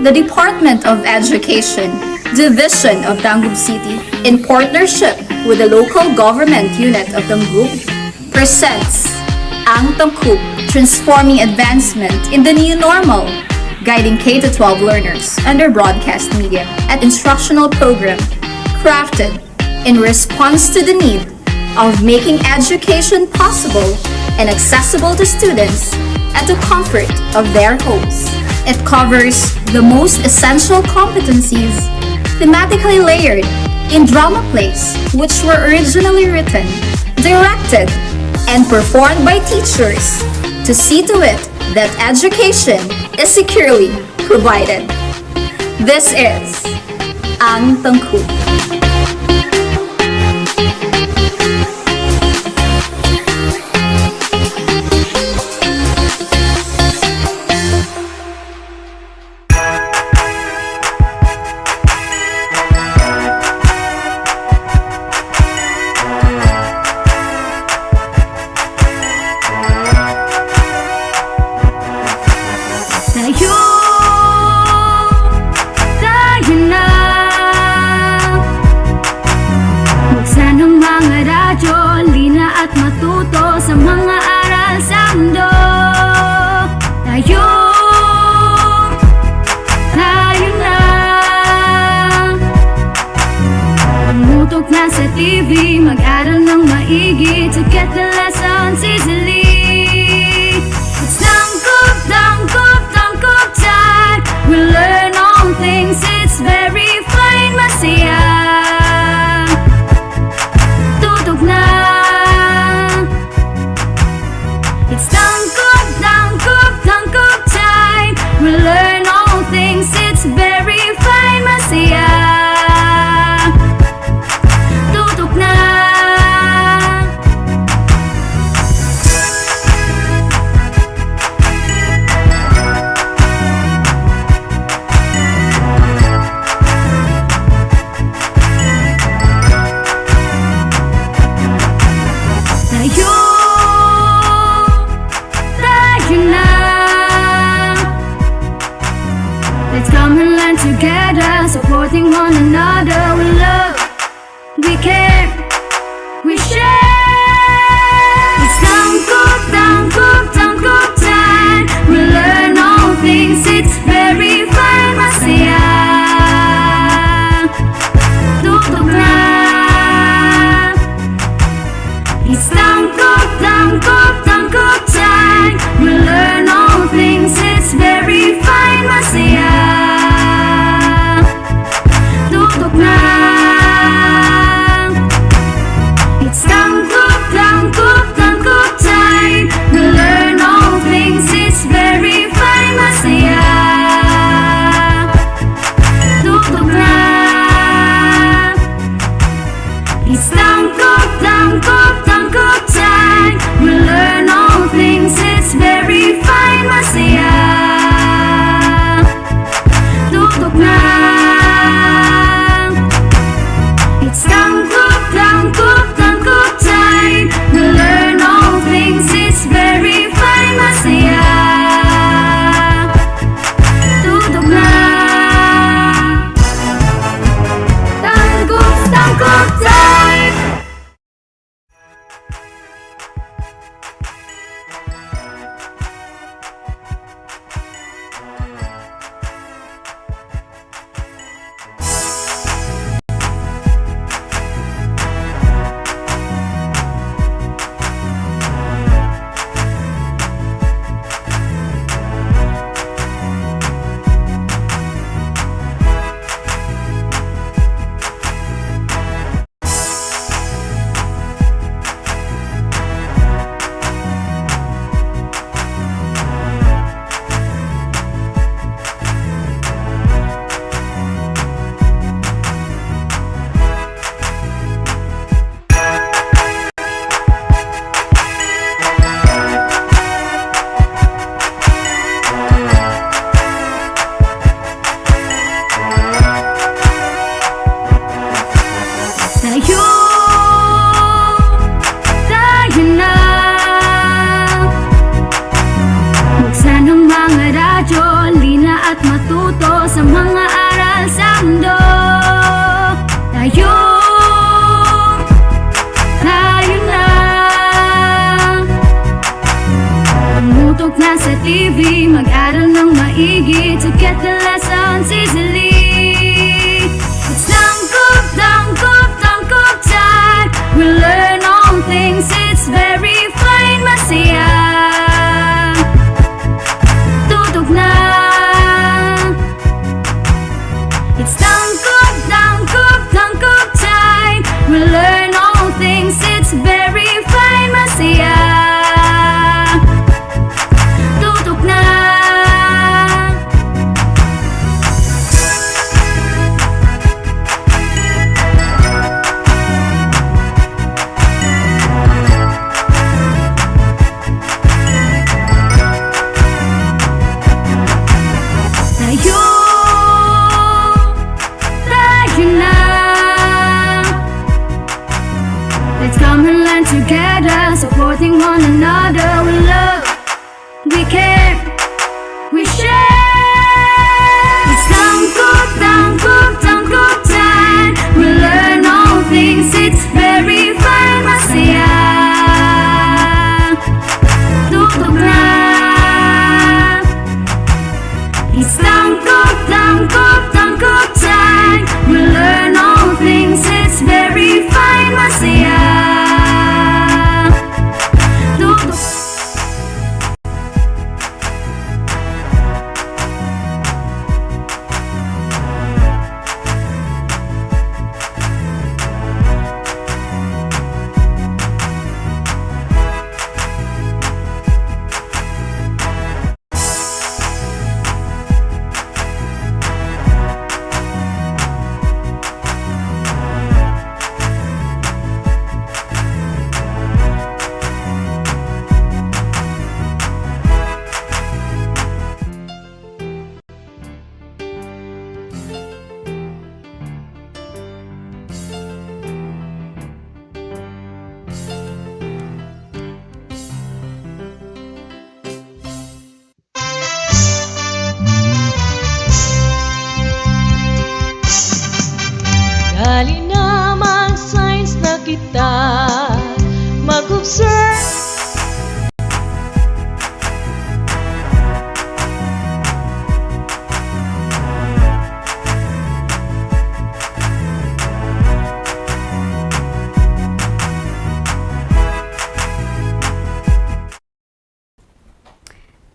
the Department of Education, Division of Tangub City, in partnership with the local government unit of Tangub, presents Ang Tangkub, Transforming Advancement in the New Normal, guiding K-12 learners under broadcast media and instructional program crafted in response to the need of making education possible and accessible to students at the comfort of their homes. It covers the most essential competencies thematically layered in drama plays which were originally written, directed, and performed by teachers to see to it that education is securely provided. This is Ang Tangkub. Tayo na, buksan ang mga radyo, lina at matuto sa mga aral sa mundo. Tayo na, tumutok na sa TV, mag-aral ng maigi to get the lessons easily. It's tangkub, tangkub, tangkub time. We learn all things, it's very fine, masaya. Tutok na. It's tangkub, tangkub, tangkub time. We learn all things, it's very fine, masaya. Tutok na. Tayo na. Let's come and learn together, supporting one another. We love, we care, we share. It's tangkub, tangkub, tangkub time. We learn all things, it's very fine, masaya. Tutok na. It's tangkub, tangkub, tangkub time. We learn all things, it's very fine, masaya. Tutok yan sa TV, mag-aral ng maigi to get the lessons easily. It's tangkop, tangkop, tangkop time. We learn all things, it's very fine, masaya. Tutok na. It's tangkop, tangkop, tangkop time. We learn all things, it's very fine, masaya. Tutok na. Tayo, tayo na. Let's come and learn together, supporting one another. We love, we care, we share. It's tangkop, tangkop, tangkop time. We learn all things, it's very fine, masaya. Tutok na. It's tangkop, tangkop, tangkop time. We learn all things, it's very fine, masaya. Tutok. Dali na mag-science na kita, mag-observe.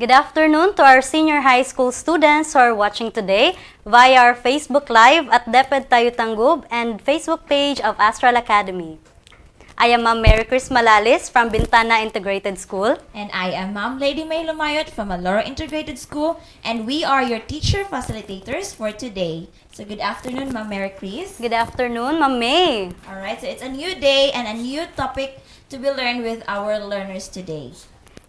Good afternoon to our senior high school students who are watching today via our Facebook Live at DepEd Tayo Tangub and Facebook page of Astral Academy. I am Ma'am Mary Chris Malalis from Bintana Integrated School. And I am Ma'am Lady May Lumayot from Alora Integrated School, and we are your teacher facilitators for today. So good afternoon, Ma'am Mary Chris. Good afternoon, Ma'am May. Alright, so it's a new day and a new topic to be learned with our learners today.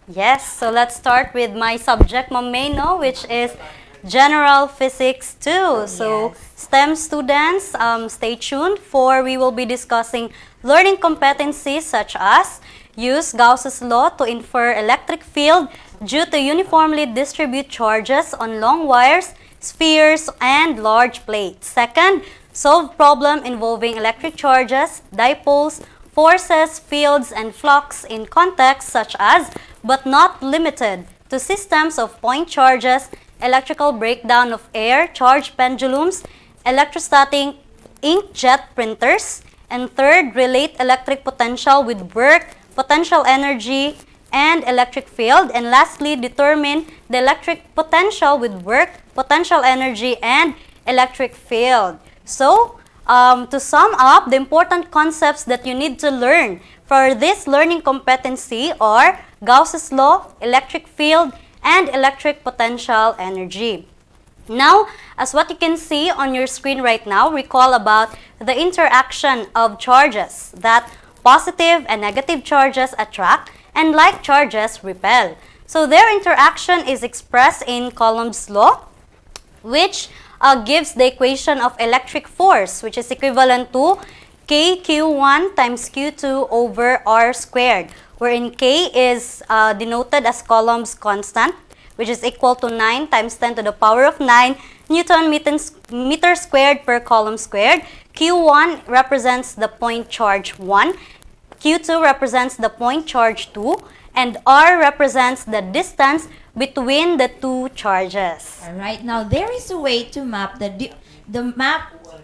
Yes, so let's start with my subject, Ma'am May, no, which is General Physics 2. So Yes. STEM students, stay tuned for we will be discussing learning competencies such as use Gauss's law to infer electric field due to uniformly distribute charges on long wires, spheres, and large plates. Second, solve problem involving electric charges, dipoles, forces, fields, and flux in contexts such as, but not limited to, systems of point charges, electrical breakdown of air, charge pendulums, electrostatic inkjet printers. And third, relate electric potential with work, potential energy, and electric field. And lastly, determine the electric potential with work, potential energy, and electric field. So, to sum up, the important concepts that you need to learn for this learning competency are Gauss's law, electric field, and electric potential energy. Now, as what you can see on your screen right now, recall about the interaction of charges, that positive and negative charges attract and like charges repel. So their interaction is expressed in Coulomb's law, which gives the equation of electric force, which is equivalent to KQ1 times Q2 over R squared, wherein K is denoted as Coulomb's constant, which is equal to 9 times 10 to the power of 9 Newton meter squared per Coulomb squared. Q1 represents the point charge 1, Q2 represents the point charge 2, and R represents the distance between the two charges. Alright, now there is a way to map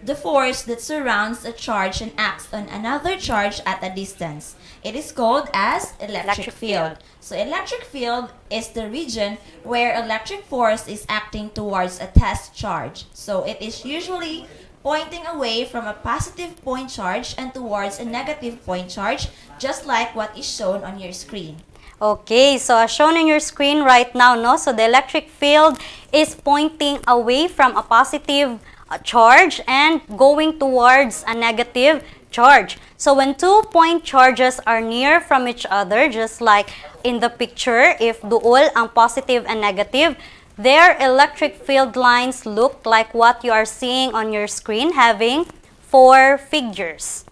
the force that surrounds a charge and acts on another charge at a distance. It is called as electric field. So electric field is the region where electric force is acting towards a test charge. So it is usually pointing away from a positive point charge and towards a negative point charge, just like what is shown on your screen. Okay, so as shown on your screen right now, no? So the electric field is pointing away from a positive charge and going towards a negative charge. So when 2 point charges are near from each other, just like in the picture, if dual ang positive and negative, their electric field lines look like what you are seeing on your screen, having 4 figures.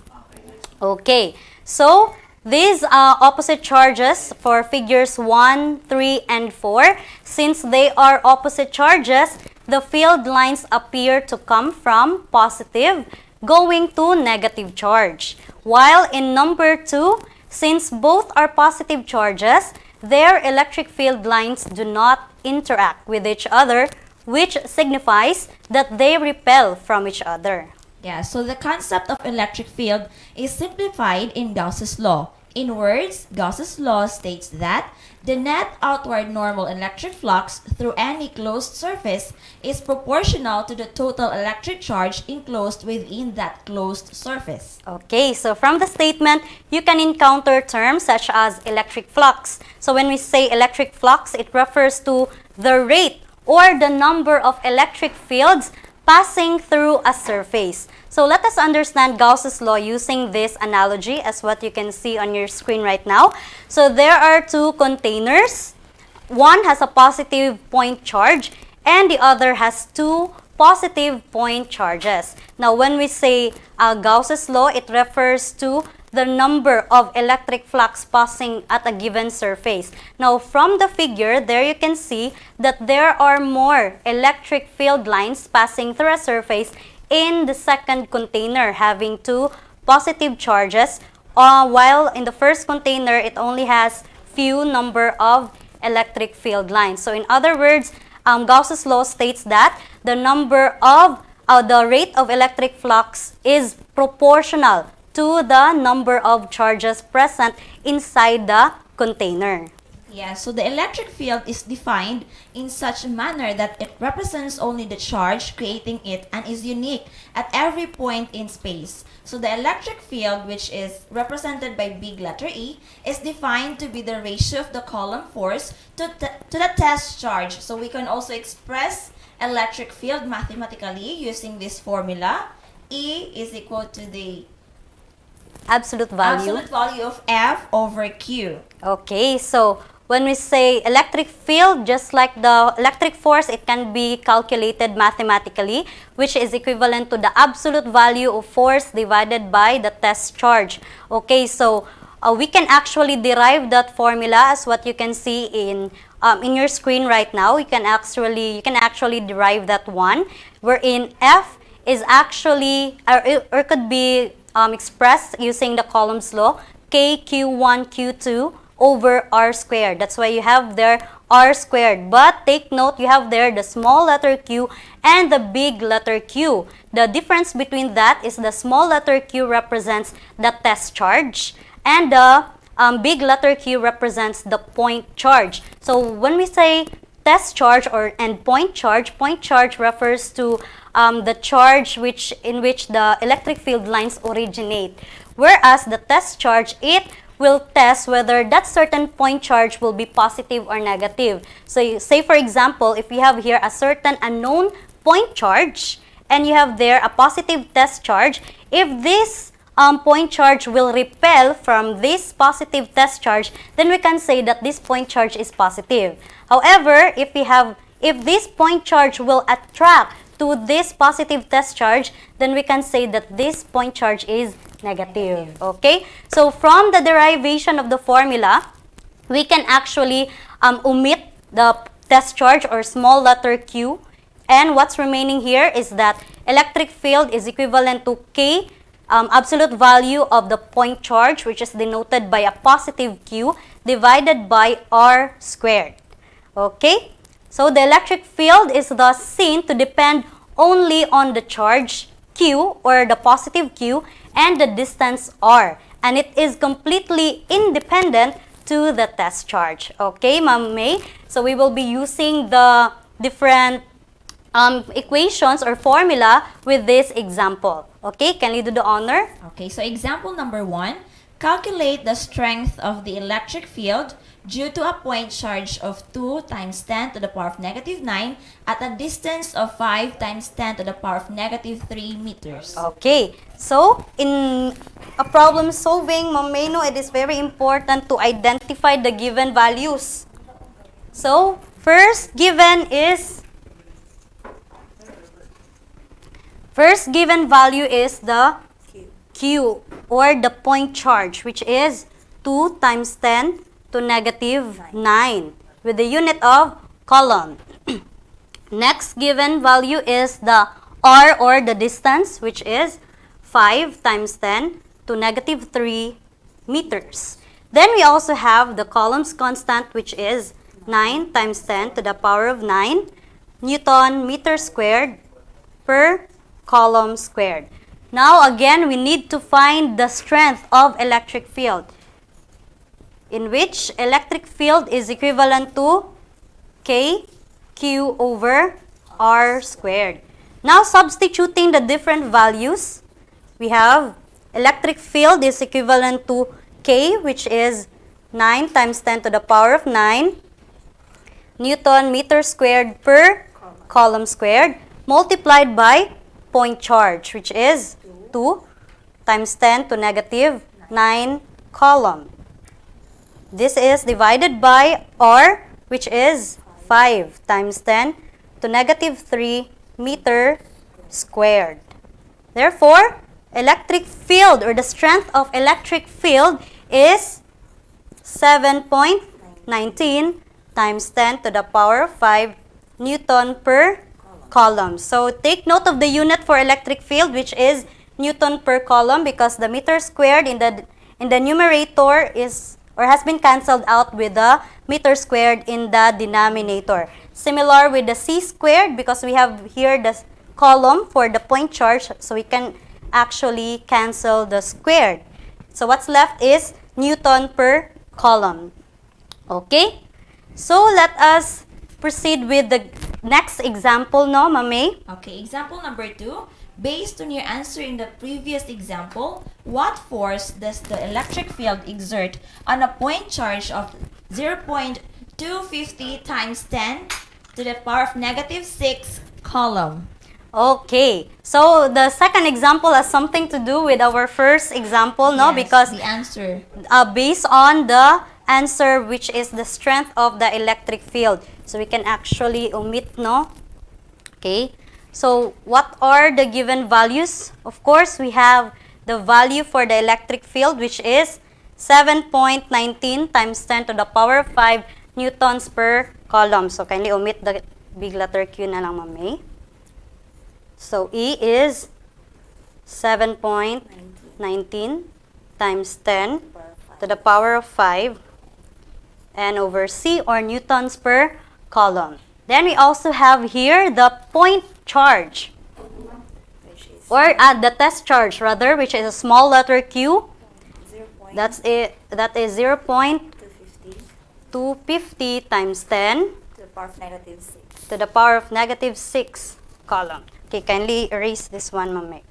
Okay, so these opposite charges for figures 1, 3, and 4, since they are opposite charges, the field lines appear to come from positive going to negative charge. While in number 2, since both are positive charges, their electric field lines do not interact with each other, which signifies that they repel from each other. Yeah, so the concept of electric field is simplified in Gauss's law. In words, Gauss's law states that the net outward normal electric flux through any closed surface is proportional to the total electric charge enclosed within that closed surface. Okay, so from the statement, you can encounter terms such as electric flux. So when we say electric flux, it refers to the rate or the number of electric fields passing through a surface. So let us understand Gauss's law using this analogy as what you can see on your screen right now. So there are 2 containers. One has a positive point charge and the other has 2 positive point charges. Now when we say Gauss's law, it refers to the number of electric flux passing at a given surface. Now from the figure, there you can see that there are more electric field lines passing through a surface in the second container having 2 positive charges, while in the first container, it only has few number of electric field lines. So in other words, Gauss's law states that the rate of electric flux is proportional to the number of charges present inside the container. Yeah, so the electric field is defined in such a manner that it represents only the charge creating it and is unique at every point in space. So the electric field, which is represented by big letter E, is defined to be the ratio of the Coulomb force to the test charge. So we can also express electric field mathematically using this formula. E is equal to the Absolute value. absolute value of F over Q. Okay, so when we say electric field, just like the electric force, it can be calculated mathematically, which is equivalent to the absolute value of force divided by the test charge. Okay, so we can actually derive that formula as what you can see in your screen right now. You can actually derive that one, wherein F is actually or could be expressed using the Coulomb's law, KQ1 Q2 over R squared. That's why you have there R squared. But take note, you have there the small letter Q and the big letter Q. The difference between that is the small letter Q represents the test charge and the big letter Q represents the point charge. So when we say test charge and point charge refers to the charge in which the electric field lines originate. Whereas the test charge, it will test whether that certain point charge will be positive or negative. So you say, for example, if you have here a certain unknown point charge and you have there a positive test charge, if this point charge will repel from this positive test charge, then we can say that this point charge is positive. However, if this point charge will attract to this positive test charge, then we can say that this point charge is negative. Okay? So from the derivation of the formula, we can actually omit the test charge or small letter Q. And what's remaining here is that electric field is equivalent to K absolute value of the point charge, which is denoted by a positive Q, divided by R squared. Okay? So the electric field is thus seen to depend only on the charge Q, or the positive Q, and the distance R. And it is completely independent to the test charge. Okay, Ma'am May? So we will be using the different equations or formula with this example. Okay, can you do the honor? Okay, so example number 1, calculate the strength of the electric field due to a point charge of 2 times 10 to the power of negative 9 at a distance of 5 times 10 to the power of negative 3 meters. Okay, so in a problem solving, Ma'am May, no, it is very important to identify the given values. So, first given value is the Q, or the point charge, which is 2 times 10 to negative 9 with the unit of coulomb. Next given value is the R, or the distance, which is 5 times 10 to negative 3 meters. Then we also have the coulomb's constant, which is 9 times 10 to the power of 9 Newton meter squared per coulomb squared. Now again, we need to find the strength of electric field, in which electric field is equivalent to K Q over R squared. Now substituting the different values, we have electric field is equivalent to K, which is 9 times 10 to the power of 9 Newton meter squared per coulomb squared, multiplied by point charge, which is 2 times 10 to negative 9 coulomb. This is divided by R, which is 5 times 10 to negative 3 meter squared. Therefore, electric field, or the strength of electric field, is 7.19 times 10 to the power of 5 Newton per coulomb. So take note of the unit for electric field, which is Newton per coulomb, because the meter squared in the numerator is, or has been cancelled out with the meter squared in the denominator. Similar with the C squared, because we have here the coulomb for the point charge, so we can actually cancel the squared. So what's left is Newton per coulomb. Okay? So let us proceed with the next example, no, Ma'am May? Okay, example number 2. Based on your answer in the previous example, what force does the electric field exert on a point charge of 0.250 times 10 to the power of negative 6 coulomb? Okay. So the second example has something to do with our first example, no? Yes, Because the answer. Based on the answer, which is the strength of the electric field. So we can actually omit, no? Okay. So what are the given values? Of course, we have the value for the electric field, which is 7.19 times 10 to the power of 5 newtons per coulomb. So kindly omit the big letter Q na lang, Ma'am May. So E is 7.19 times 10 to the power of 5, and over C, or newtons per coulomb. Then we also have here the point charge, or the test charge rather, which is a small letter Q. That is 0.250 times 10 To the power of negative 6. to the power of negative 6 coulomb. Okay, kindly erase this one, Ma'am May.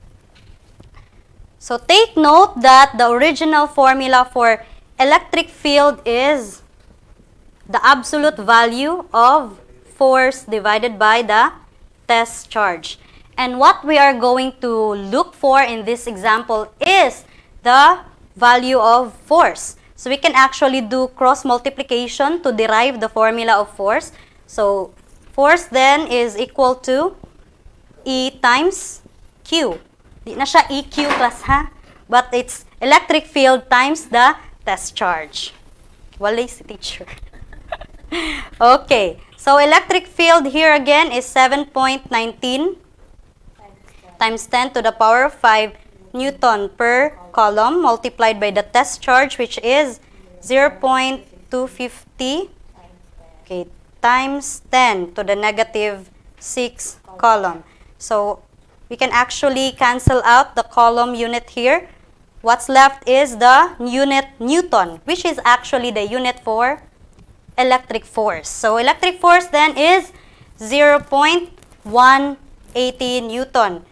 So take note that the original formula for electric field is the absolute value of force divided by the test charge. And what we are going to look for in this example is the value of force. So we can actually do cross multiplication to derive the formula of force. So force then is equal to E times Q. Di na siya EQ class ha, but it's electric field times the test charge. Walay si teacher. Okay, so electric field here again is 7.19 times 10 to the power of 5 Newton per coulomb multiplied by the test charge, which is 0.250, okay, times 10 to the negative 6 coulomb. So we can actually cancel out the coulomb unit here. What's left is the unit Newton, which is actually the unit for electric force. So electric force then is 0.180 Newton.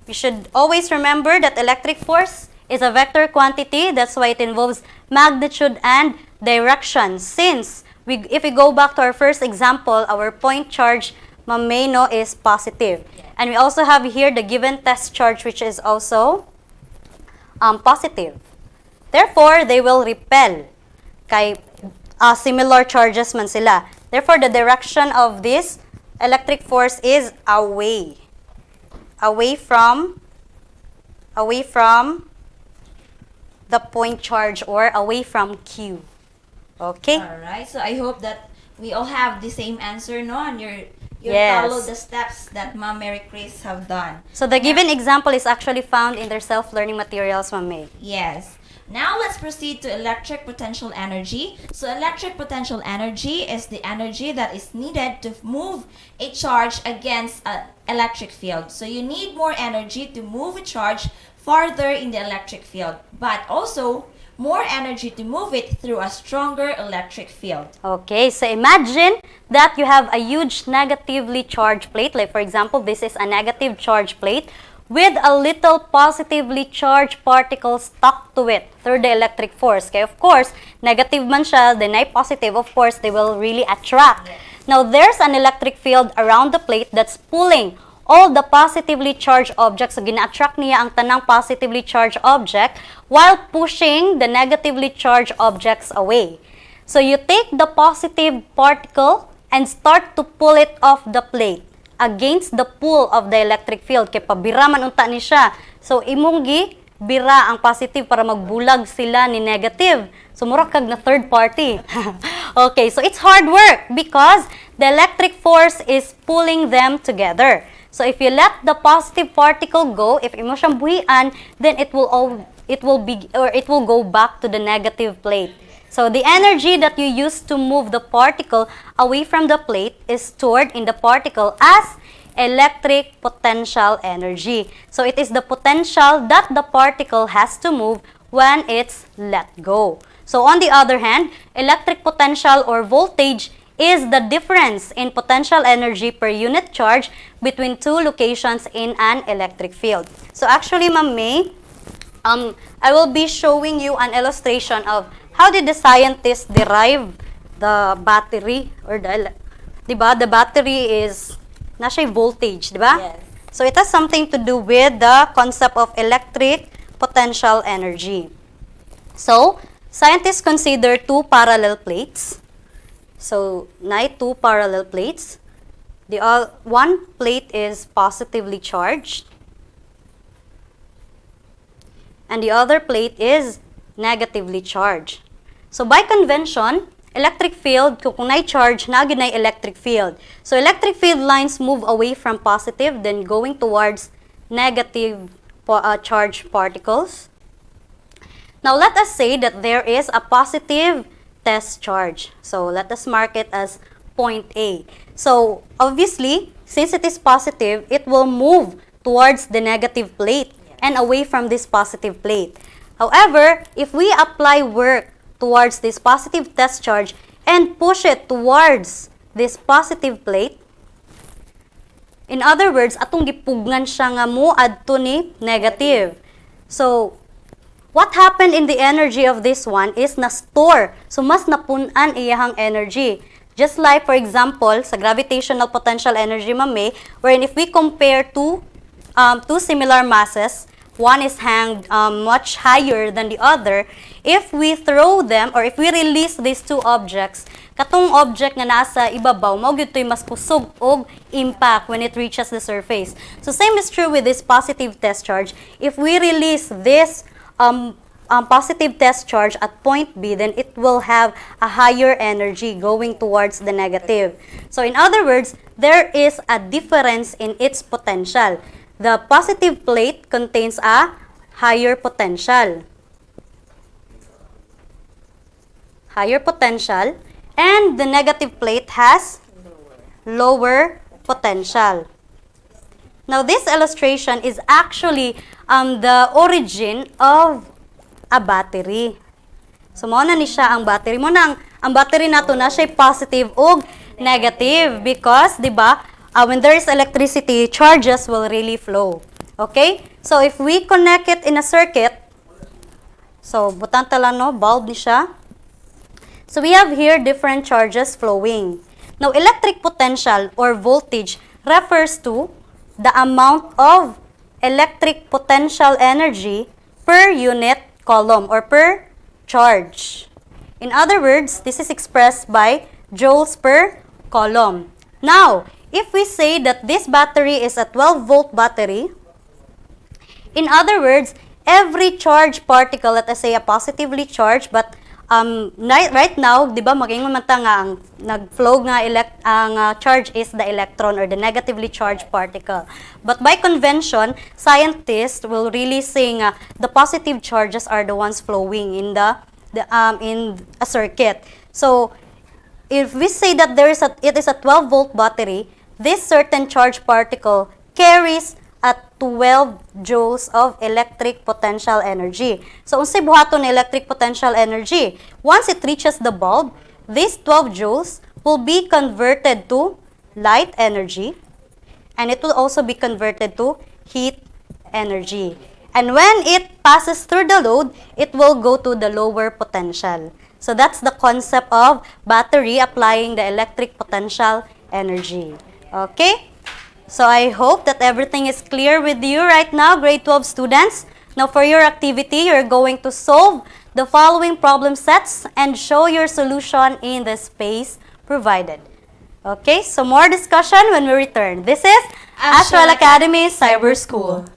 We should always remember that electric force is a vector quantity. That's why it involves magnitude and direction. Since if we go back to our first example, our point charge, Ma'am May, no, is positive. And we also have here the given test charge, which is also positive. Therefore, they will repel. Kay similar charges man sila. Therefore, the direction of this electric force is away. Away from the point charge or away from Q. Okay? Alright, so I hope that we all have the same answer, no? And you Yes. follow the steps that Ma'am Mary Chris have done. So the given example is actually found in their self-learning materials, Ma'am May. Yes. Now let's proceed to electric potential energy. So electric potential energy is the energy that is needed to move a charge against an electric field. So you need more energy to move a charge farther in the electric field, but also more energy to move it through a stronger electric field. Okay, so imagine that you have a huge negatively charged plate. Like for example, this is a negative charge plate with a little positively charged particle stuck to it through the electric force. Okay, of course, negative man siya, then ay positive, of course, they will really attract. Now, there's an electric field around the plate that's pulling all the positively charged objects. So, gina-attract niya ang tanang positively charged object while pushing the negatively charged objects away. So, you take the positive particle and start to pull it off the plate against the pull of the electric field. Kaya pabira man unta ni siya. So, imong bira ang positive para magbulag sila ni negative. So, mura kag na third party. Okay, so it's hard work because the electric force is pulling them together. So, if you let the positive particle go, if imo siyang buhian, then it will go back to the negative plate. So, the energy that you use to move the particle away from the plate is stored in the particle as electric potential energy. So, it is the potential that the particle has to move when it's let go. So, on the other hand, electric potential or voltage is the difference in potential energy per unit charge between two locations in an electric field. So, actually, Ma'am May, I will be showing you an illustration of how did the scientists derive the battery or diba? The battery is nasa voltage, diba? Yes. So it has something to do with the concept of electric potential energy. So scientists consider two parallel plates. So two parallel plates. One plate is positively charged and the other plate is negatively charged. So by convention, electric field, kung charge, nagin na electric field. So electric field lines move away from positive, then going towards negative charged particles. Now let us say that there is a positive test charge. So let us mark it as point A. So obviously, since it is positive, it will move towards the negative plate and away from this positive plate. However, if we apply work towards this positive test charge and push it towards this positive plate, in other words, atong gipugnan siya nga mo adto ni negative. So, what happened in the energy of this one is na-store. So, mas napunan iyahang energy. Just like, for example, sa gravitational potential energy, Ma'am May, wherein if we compare two similar masses, one is hanged much higher than the other. If we throw them or if we release these two objects, katong object nga nasa ibabaw, mao gyud toy mas kusog og impact when it reaches the surface. So same is true with this positive test charge. If we release this positive test charge at point B, then it will have a higher energy going towards the negative. So in other words, there is a difference in its potential. The positive plate contains a higher potential. Higher potential. And the negative plate has lower potential. Now, this illustration is actually the origin of a battery. So, mo na ni siya ang battery. Mo na ang battery nato na siya positive o negative because, di ba, when there is electricity, charges will really flow. Okay? So, if we connect it in a circuit, so, butang tala no, bulb ni siya. So, we have here different charges flowing. Now, electric potential or voltage refers to the amount of electric potential energy per unit coulomb or per charge. In other words, this is expressed by joules per coulomb. Now, if we say that this battery is a 12-volt battery, in other words, every charged particle, let us say a positively charged, but right now, di ba, magingon man ta nga ang nag-flow nga charge is the electron or the negatively charged particle. But by convention, scientists will really say nga the positive charges are the ones flowing in in a circuit. So, if we say that it is a 12-volt battery, this certain charged particle carries at 12 joules of electric potential energy. So, unsay buhaton ng electric potential energy? Once it reaches the bulb, these 12 joules will be converted to light energy, and it will also be converted to heat energy. And when it passes through the load, it will go to the lower potential. So, that's the concept of battery applying the electric potential energy. Okay? So, I hope that everything is clear with you right now, grade 12 students. Now, for your activity, you're going to solve the following problem sets and show your solution in the space provided. Okay, so more discussion when we return. This is Astral Academy Cyber School.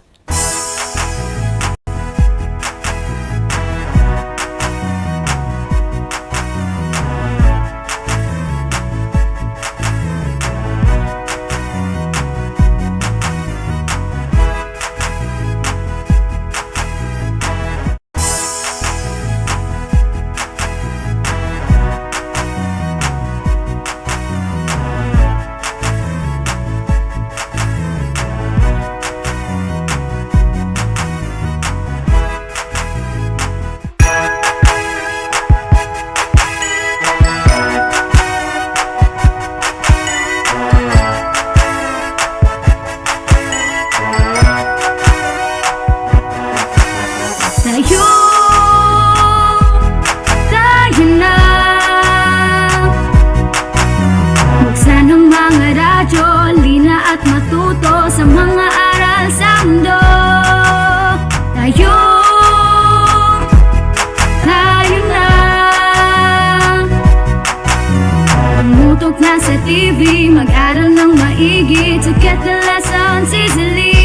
TV, mag-aral ng maigi to get the lessons easily.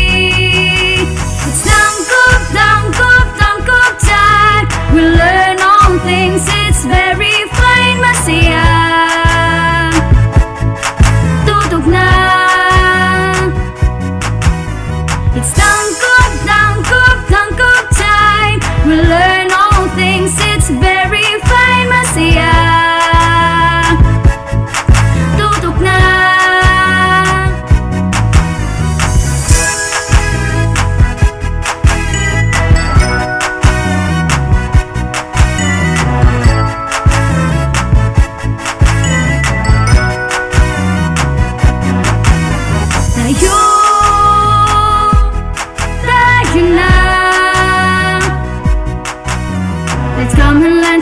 It's tangkop time. We learn all things, it's very fine, masaya. Tutok na. It's tangkop time. We learn all things, it's very fine, masaya.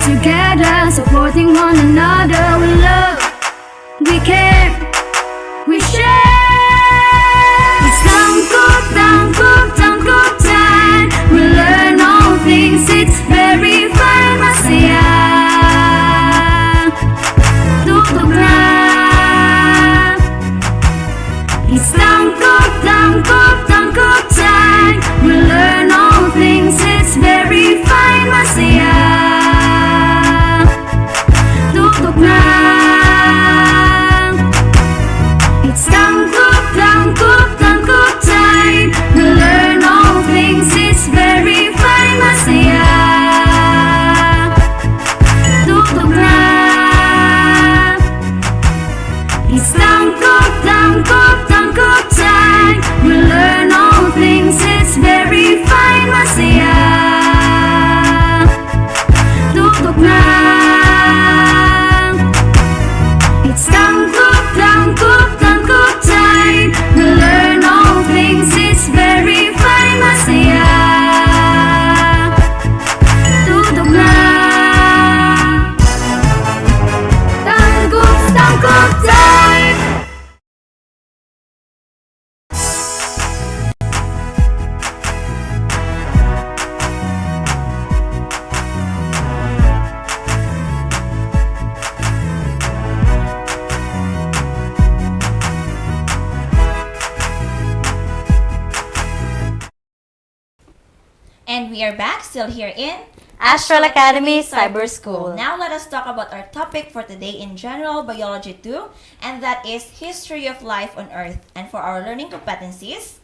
Together, supporting one another. We love, we care, we share. It's tangkop time. We learn all things, it's very fun, masaya. Tutok na. It's tangkop time. We learn all things, it's very fun, masaya. Tutok na. tutok na. It's tangkop time. We learn all things, it's very fine. Masaya, tutok na. It's tangkop time. We learn all things, it's very fine. Masaya, tutok na. Tangkop time. And we are back, still here in Astral Academy Cyber School. Now let us talk about our topic for today in General Biology 2, and that is History of Life on Earth. And for our learning competencies,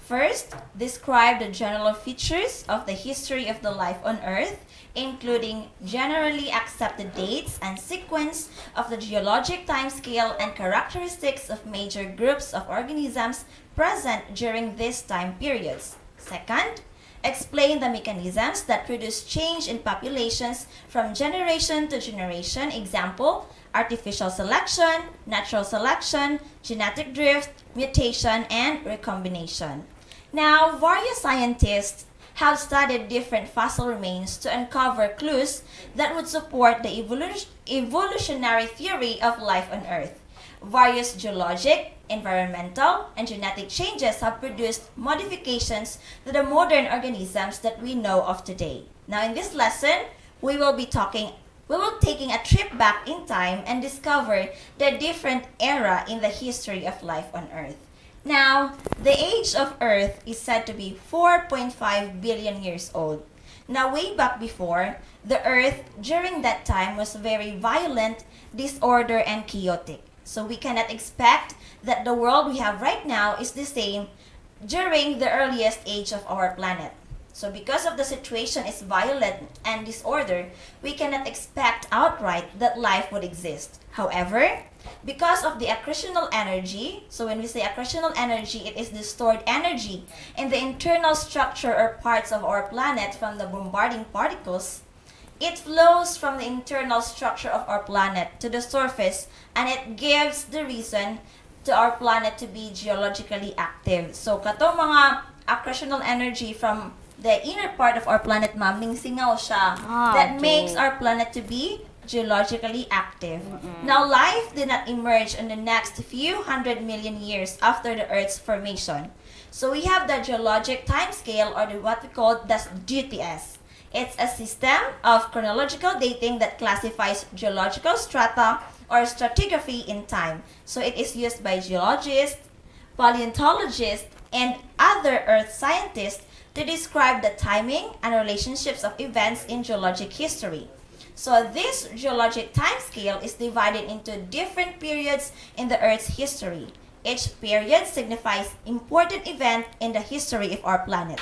first, describe the general features of the history of the life on Earth, including generally accepted dates and sequence of the geologic timescale and characteristics of major groups of organisms present during these time periods. Second, explain the mechanisms that produce change in populations from generation to generation. Example, artificial selection, natural selection, genetic drift, mutation, and recombination. Now, various scientists have studied different fossil remains to uncover clues that would support the evolutionary theory of life on Earth. Various geologic, environmental, and genetic changes have produced modifications to the modern organisms that we know of today. Now in this lesson, we will be taking a trip back in time and discover the different era in the history of life on Earth. Now, the age of Earth is said to be 4.5 billion years old. Now, way back before, the Earth during that time was very violent, disorder, and chaotic. So we cannot expect that the world we have right now is the same during the earliest age of our planet. So because of the situation is violent and disorder, we cannot expect outright that life would exist. However, because of the accretional energy, so when we say accretional energy, it is the stored energy in the internal structure or parts of our planet from the bombarding particles, it flows from the internal structure of our planet to the surface, and it gives the reason to our planet to be geologically active. So katong mga accretional energy from the inner part of our planet, ma'am, ning singaw siya, that makes our planet to be geologically active. Now, life did not emerge in the next few 100 million years after the Earth's formation. So we have the geologic timescale, or what we call the GTS. It's a system of chronological dating that classifies geological strata or stratigraphy in time. So it is used by geologists, paleontologists, and other earth scientists to describe the timing and relationships of events in geologic history. So this geologic timescale is divided into different periods in the Earth's history. Each period signifies important event in the history of our planet.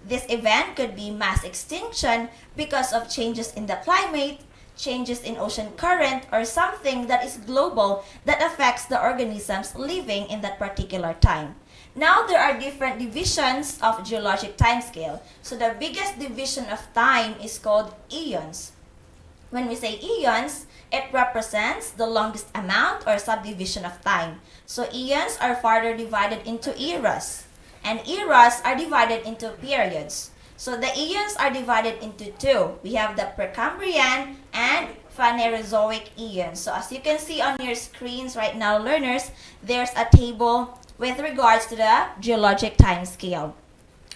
This event could be mass extinction because of changes in the climate, changes in ocean current, or something that is global that affects the organisms living in that particular time. Now, there are different divisions of geologic timescale. So the biggest division of time is called eons. When we say eons, it represents the longest amount or subdivision of time. So eons are further divided into eras, and eras are divided into periods. So the eons are divided into two. We have the Precambrian and Phanerozoic eons. So as you can see on your screens right now, learners, there's a table with regards to the geologic time scale.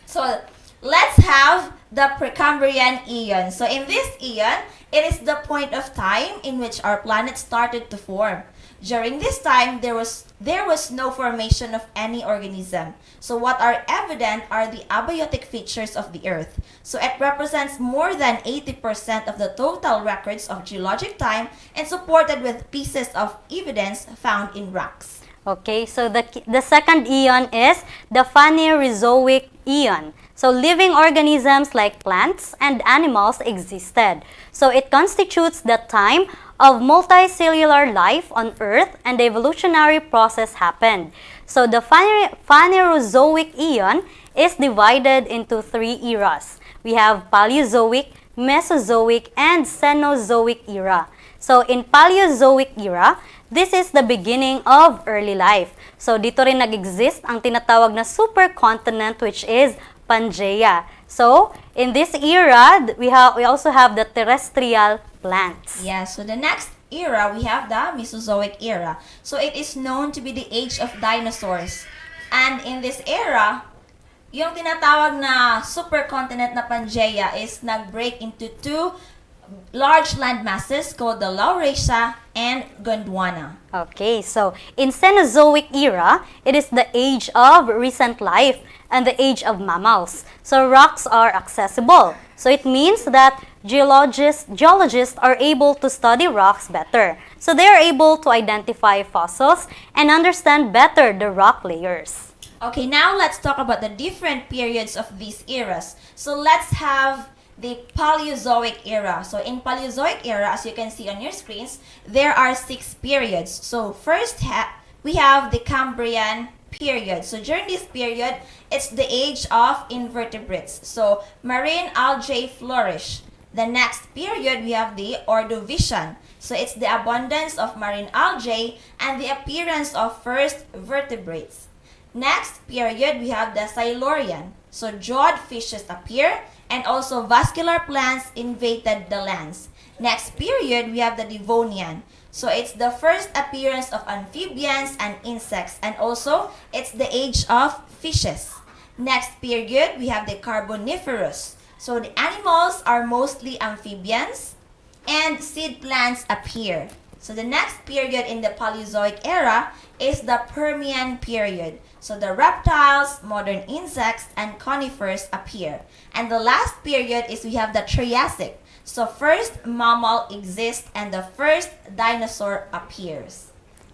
So let's have the Precambrian eon. So in this eon, it is the point of time in which our planet started to form. During this time, there was no formation of any organism. So what are evident are the abiotic features of the Earth. So it represents more than 80% of the total records of geologic time and supported with pieces of evidence found in rocks. Okay, so the second eon is the Phanerozoic eon. So living organisms like plants and animals existed. So it constitutes the time of multicellular life on Earth, and the evolutionary process happened. So the Phanerozoic Eon is divided into 3 eras. We have Paleozoic, Mesozoic, and Cenozoic era. So in Paleozoic era, this is the beginning of early life. So dito rin nag-exist ang tinatawag na supercontinent, which is Pangaea. So in this era, we also have the terrestrial plants. Yeah, so the next era, we have the Mesozoic era. So it is known to be the age of dinosaurs. And in this era, yung tinatawag na supercontinent na Pangaea is nag-break into 2 large land masses called the Laurasia and Gondwana. Okay, so in Cenozoic era, it is the age of recent life and the age of mammals. So rocks are accessible. So it means that geologists are able to study rocks better. So they are able to identify fossils and understand better the rock layers. Okay, now let's talk about the different periods of these eras. So let's have the Paleozoic era. So in Paleozoic era, as you can see on your screens, there are 6 periods. So first we have the Cambrian period. So during this period, it's the age of invertebrates. So marine algae flourish. The next period, we have the Ordovician. So it's the abundance of marine algae and the appearance of first vertebrates. Next period, we have the Silurian. So jawed fishes appear and also vascular plants invaded the lands. Next period, we have the Devonian. So it's the first appearance of amphibians and insects, and also it's the age of fishes. Next period, we have the Carboniferous. So the animals are mostly amphibians and seed plants appear. So the next period in the Paleozoic era is the Permian period. So the reptiles, modern insects, and conifers appear. And the last period is we have the Triassic. So first mammal exists and the first dinosaur appears.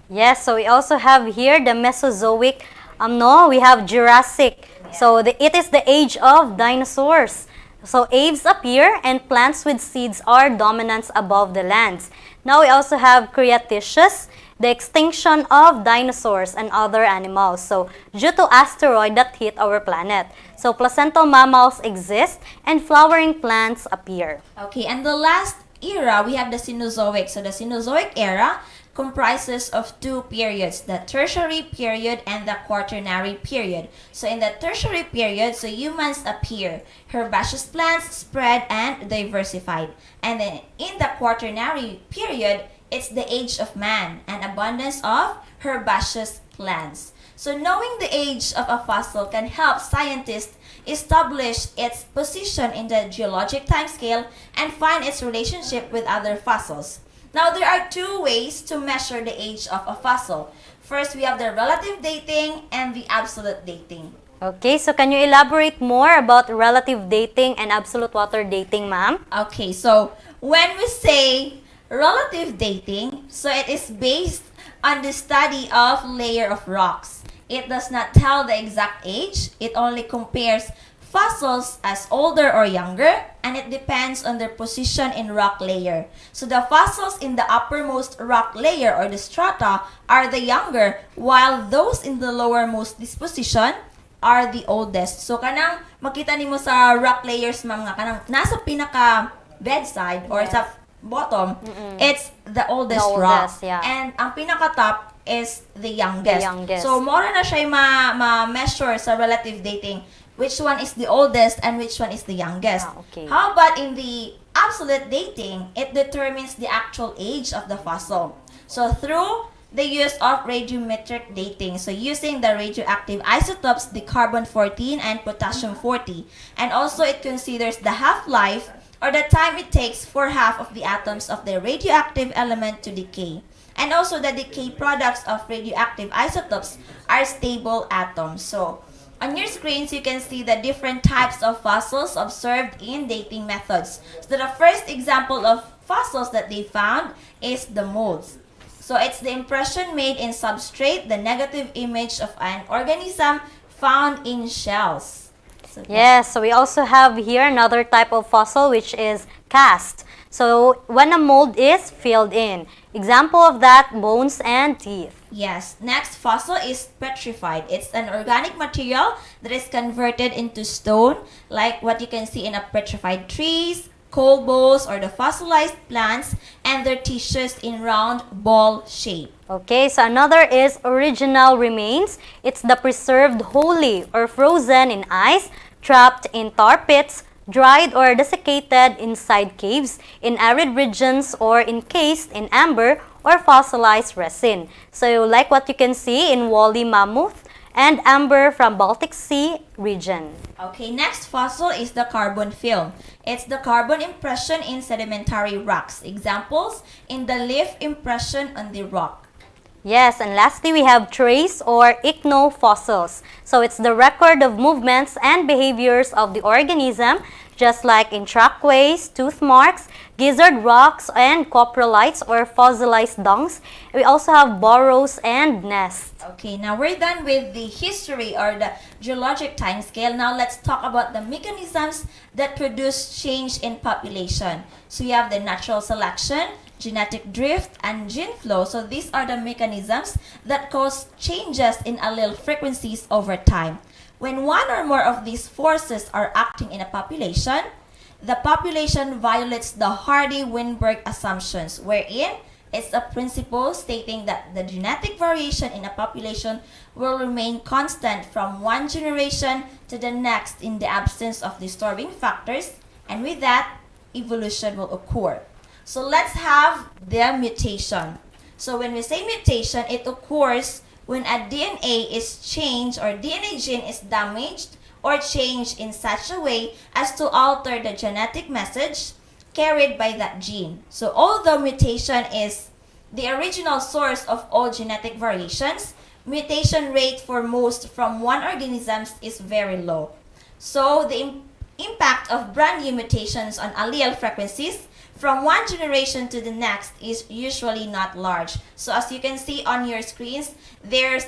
Yes, so we also have here the Mesozoic. We have Jurassic. So it is the age of dinosaurs. So aves appear and plants with seeds are dominant above the lands. Now we also have Cretaceous, the extinction of dinosaurs and other animals. So due to asteroid that hit our planet. So placental mammals exist and flowering plants appear. Okay, and the last era, we have the Cenozoic. So the Cenozoic era comprises of 2 periods, the tertiary period and the quaternary period. So in the tertiary period, so humans appear, herbaceous plants spread and diversified. And then in the quaternary period, it's the age of man and abundance of herbaceous plants. So knowing the age of a fossil can help scientists establish its position in the geologic timescale and find its relationship with other fossils. Now, there are 2 ways to measure the age of a fossil. First, we have the relative dating and the absolute dating. Okay, so can you elaborate more about relative dating and absolute water dating, ma'am? Okay, so when we say relative dating, so it is based on the study of layer of rocks. It does not tell the exact age. It only compares fossils as older or younger, and it depends on their position in rock layer. So the fossils in the uppermost rock layer or the strata are the younger, while those in the lowermost disposition are the oldest. So kanang makita nimo sa rock layers ma'am nga kanang nasa pinaka bedside or sa bottom, it's the oldest rock. Yeah. And ang pinaka top is the youngest. The youngest. So mora na siya ma-measure sa relative dating which one is the oldest and which one is the youngest. Okay. How about in the absolute dating, it determines the actual age of the fossil. So through the use of radiometric dating, so using the radioactive isotopes, the carbon-14 and potassium-40, and also it considers the half-life or the time it takes for half of the atoms of the radioactive element to decay. And also the decay products of radioactive isotopes are stable atoms. So on your screens, you can see the different types of fossils observed in dating methods. So the first example of fossils that they found is the molds. So it's the impression made in substrate, the negative image of an organism found in shells. So Yes, so we also have here another type of fossil which is cast. So when a mold is filled in. Example of that, bones and teeth. yes. Next fossil is petrified. It's an organic material that is converted into stone, like what you can see in a petrified trees, coal bowls, or the fossilized plants, and their tissues in round ball shape. Okay, so another is original remains. It's the preserved wholly or frozen in ice, trapped in tar pits, dried or desiccated inside caves, in arid regions, or encased in amber or fossilized resin. So like what you can see in woolly mammoth and amber from Baltic Sea region. Okay, next fossil is the carbon film. It's the carbon impression in sedimentary rocks. Examples in the leaf impression on the rock. Yes, and lastly we have trace or ichnofossils. So it's the record of movements and behaviors of the organism, just like in trackways, tooth marks, gizzard rocks, and coprolites or fossilized dungs. We also have burrows and nests. Okay, now we're done with the history or the geologic time scale. Now let's talk about the mechanisms that produce change in population. So we have the natural selection, genetic drift, and gene flow. So these are the mechanisms that cause changes in allele frequencies over time. When one or more of these forces are acting in a population, the population violates the Hardy-Weinberg assumptions, wherein it's a principle stating that the genetic variation in a population will remain constant from one generation to the next in the absence of disturbing factors, and with that, evolution will occur. So let's have the mutation. So when we say mutation, it occurs when a DNA is changed or DNA gene is damaged or changed in such a way as to alter the genetic message carried by that gene. So although mutation is the original source of all genetic variations, mutation rate for most from one organisms is very low. So the impact of brand new mutations on allele frequencies from one generation to the next is usually not large. So as you can see on your screens, there's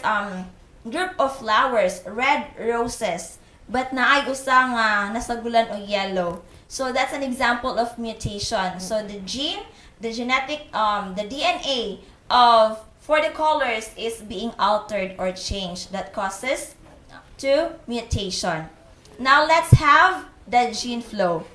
group of flowers, red roses, but naay usang nasagulan o yellow. So that's an example of mutation. So the gene, the genetic, the DNA of for the colors is being altered or changed. That causes to mutation. Now let's have the gene flow.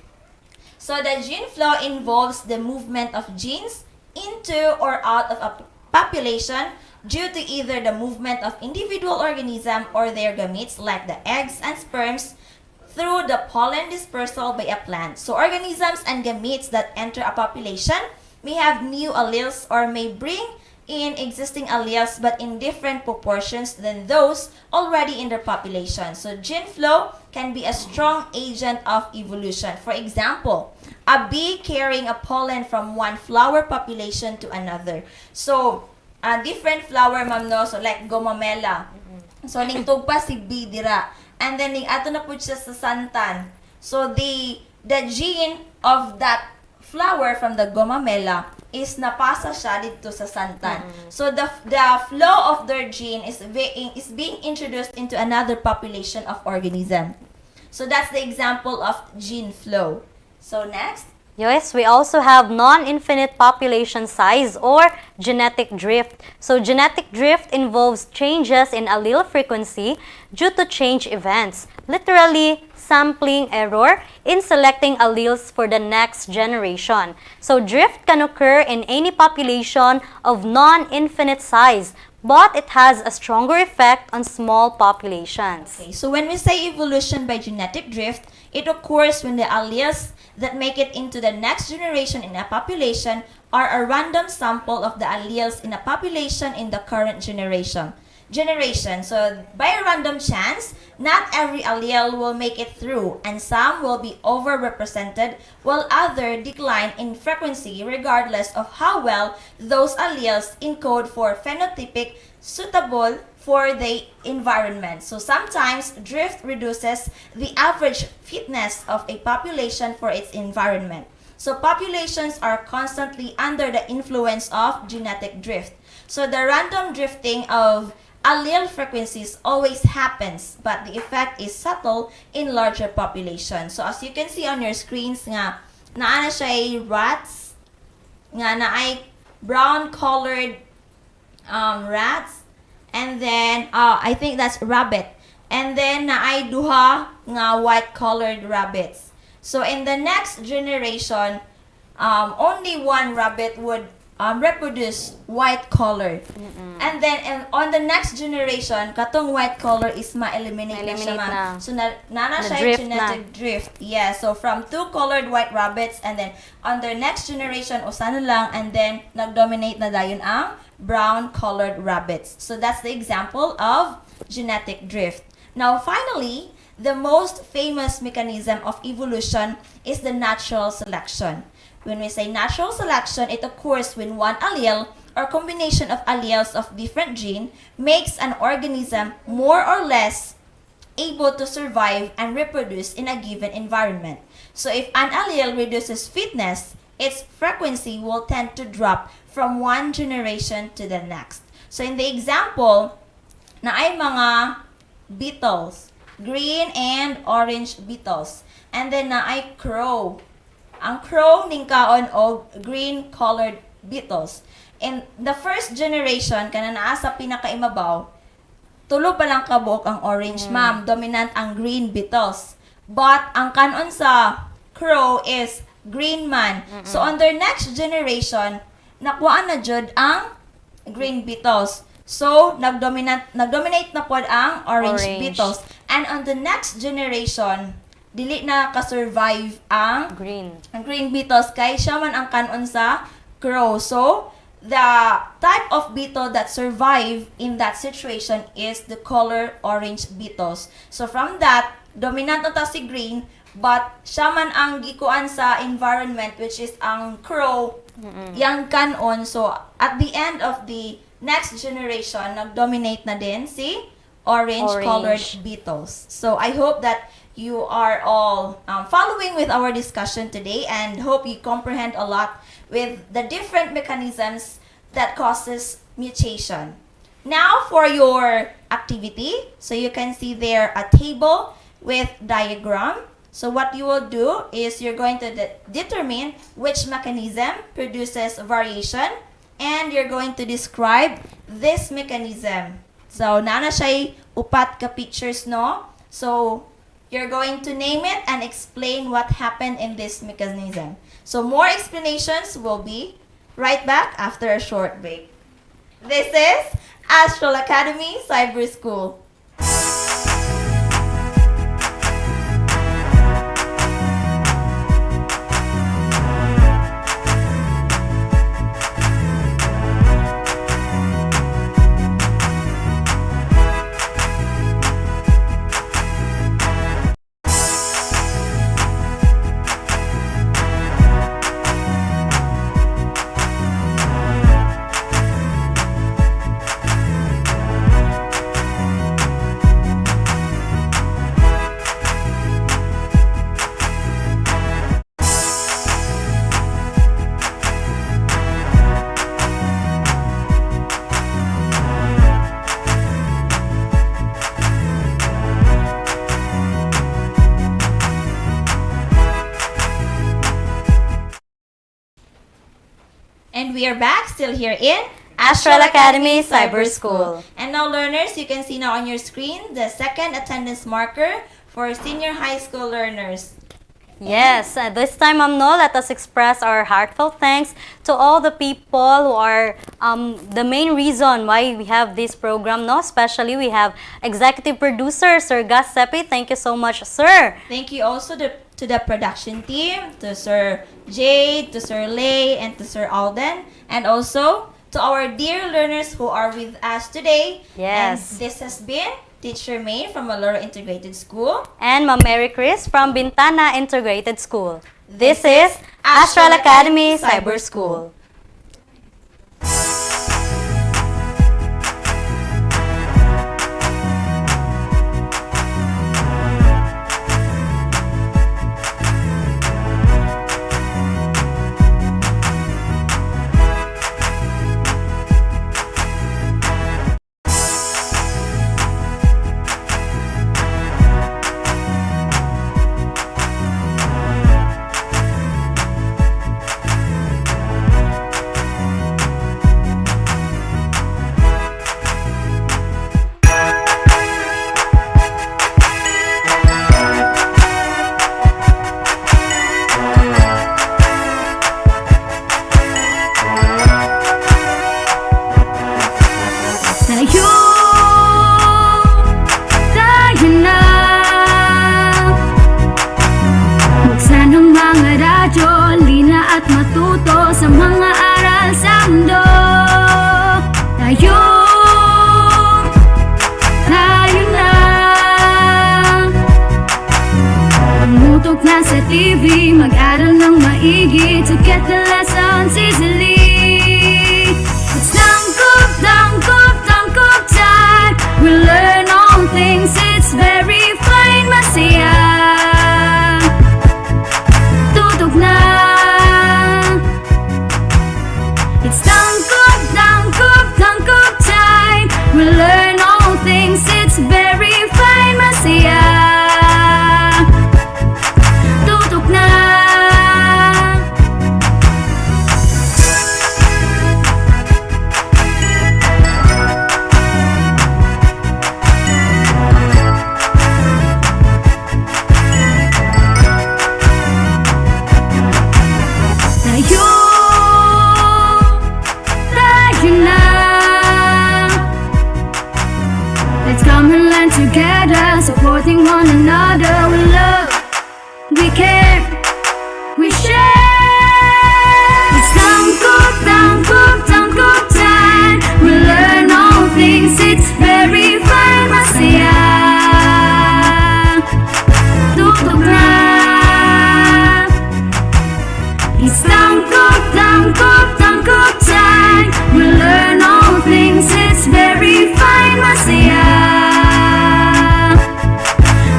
So the gene flow involves the movement of genes into or out of a population due to either the movement of individual organism or their gametes like the eggs and sperms through the pollen dispersal by a plant. So organisms and gametes that enter a population may have new alleles or may bring in existing alleles but in different proportions than those already in their population. So gene flow can be a strong agent of evolution. For example, a bee carrying a pollen from one flower population to another. So, a different flower, ma'am, no? So, like gomamela. So, ningtog pa si bee dira. And then, ning ato na po siya sa santan. So, the gene of that flower from the gomamela is napasa siya dito sa santan. So, the flow of their gene is being introduced into another population of organism. So, that's the example of gene flow. So next. Yes, we also have non-infinite population size or genetic drift. So genetic drift involves changes in allele frequency due to change events, literally sampling error in selecting alleles for the next generation. So drift can occur in any population of non-infinite size, but it has a stronger effect on small populations. Okay, so when we say evolution by genetic drift, it occurs when the alleles that make it into the next generation in a population are a random sample of the alleles in a population in the current generation. So by a random chance, not every allele will make it through, and some will be overrepresented while others decline in frequency regardless of how well those alleles encode for phenotypic suitable for the environment. So sometimes drift reduces the average fitness of a population for its environment. So populations are constantly under the influence of genetic drift. So the random drifting of allele frequencies always happens, but the effect is subtle in larger population. So as you can see on your screens nga, naa na siya rats, nga na ay brown colored rats, and then I think that's rabbit, and then na ay duha nga white colored rabbits. So in the next generation, only one rabbit would reproduce white color. And then on the next generation, katong white color is ma-eliminate na siya. Na. So nana siya Na-drift genetic drift. Yeah, so from 2 colored white rabbits, and then on the next generation, usa na lang, and then nag-dominate na dayon ang brown colored rabbits. So that's the example of genetic drift. Now finally, the most famous mechanism of evolution is the natural selection. When we say natural selection, it occurs when one allele or combination of alleles of different gene makes an organism more or less able to survive and reproduce in a given environment. So if an allele reduces fitness, its frequency will tend to drop from one generation to the next. So in the example, na ay mga beetles, green and orange beetles. And then na ay crow. Ang crow ning kaon og green colored beetles. In the first generation kana naa sa pinakaimabaw, tulo pa lang kabuok ang orange, ma'am. Dominant ang green beetles. But ang kanon sa crow is green man. So on their next generation, nakuha na jud ang green beetles. So nagdominate na pod ang orange beetles. And on the next generation, dili na ka-survive ang green beetles kay siya man ang kanon sa crow. So the type of beetle that survive in that situation is the color orange beetles. So from that, dominant na ta si green, but siya man ang gikuan sa environment, which is ang crow, yang kanon. So at the end of the next generation, nag-dominate na din si orange-colored beetles. So I hope that you are all following with our discussion today, and hope you comprehend a lot with the different mechanisms that causes mutation. Now for your activity, so you can see there a table with diagram. So what you will do is you're going to determine which mechanism produces variation, and you're going to describe this mechanism. So nana siya upat ka pictures, no? So you're going to name it and explain what happened in this mechanism. So more explanations will be right back after a short break. This is Astral Academy Cyber School. And we are back, still here in Astral Academy Cyber School. And now learners, you can see now on your screen the second attendance marker for senior high school learners. Yes, this time, Ma'am No, let us express our heartfelt thanks to all the people who are the main reason why we have this program, no? Especially we have executive producer, Sir Gus Sepi. Thank you so much, sir. Thank you also to the production team, to Sir Jade, to Sir Lay, and to Sir Alden, and also to our dear learners who are with us today. Yes. And this has been Teacher May from Maloro Integrated School. And Ma'am Mary Chris from Bintana Integrated School. This is Astral Academy Cyber School. TV, mag-aral ng maigi to get the lessons easily. It's tangkop time. We learn all things, it's very fine, masaya. Tutok na. It's tangkop time. We learn all things, it's very fine, masaya. Tutok na. Tayo na. Let's come and learn together, supporting one another. We love, we care, we share. It's tangkop time. We learn all things, it's very fine, masaya. Tutok na. It's tangkop time. We learn all things, it's very fine, masaya.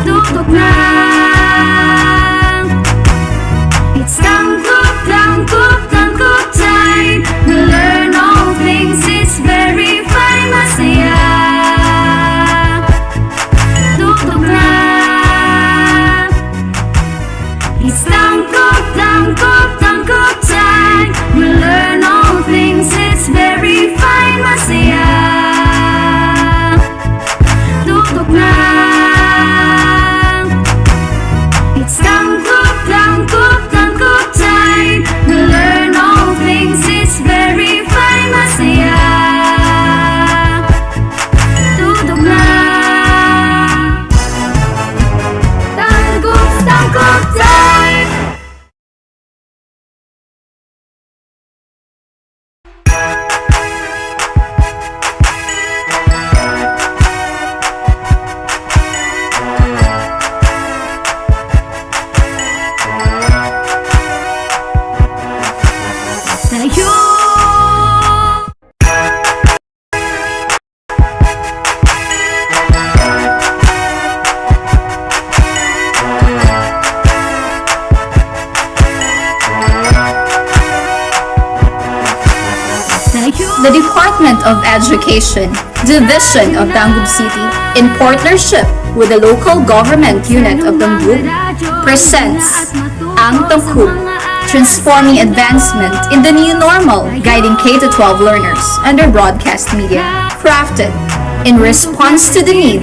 Tutok na. It's tangkop time. We learn all things, it's very fine, masaya. Tutok na. It's tangkop time. We learn all things, it's very fine, masaya. Tutok na. It's tangkop time. We learn all things, it's very fine, masaya. Tutok na. Tangkop time. Tayo. The Department of Education, Division of Dangub City, in partnership with the local government unit of Dangub, presents Ang Tangkub, transforming advancement in the new normal, guiding K-12 learners under broadcast media, crafted in response to the need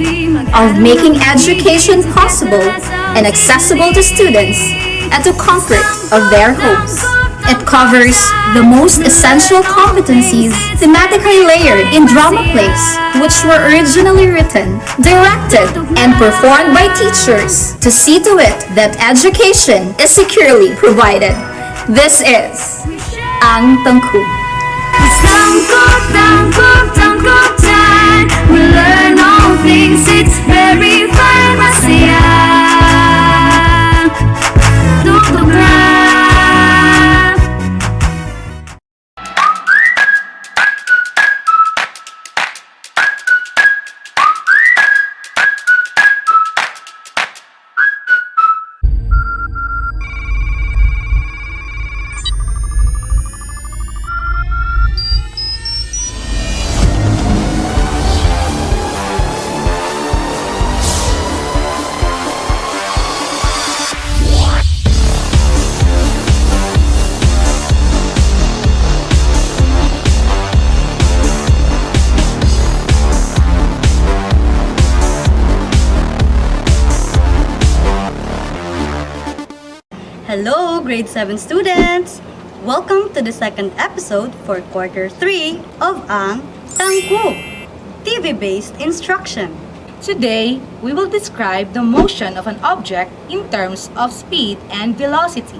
of making education possible and accessible to students at the comfort of their homes. It covers the most essential competencies thematically layered in drama plays, which were originally written, directed, and performed by teachers to see to it that education is securely provided. This is Ang Tangkub. It's tangkop time. We learn all things, it's very fine, masaya. Tutok na. Hello, grade 7 students! Welcome to the second episode for quarter 3 of Ang Tangkub, TV-based instruction. Today, we will describe the motion of an object in terms of speed and velocity.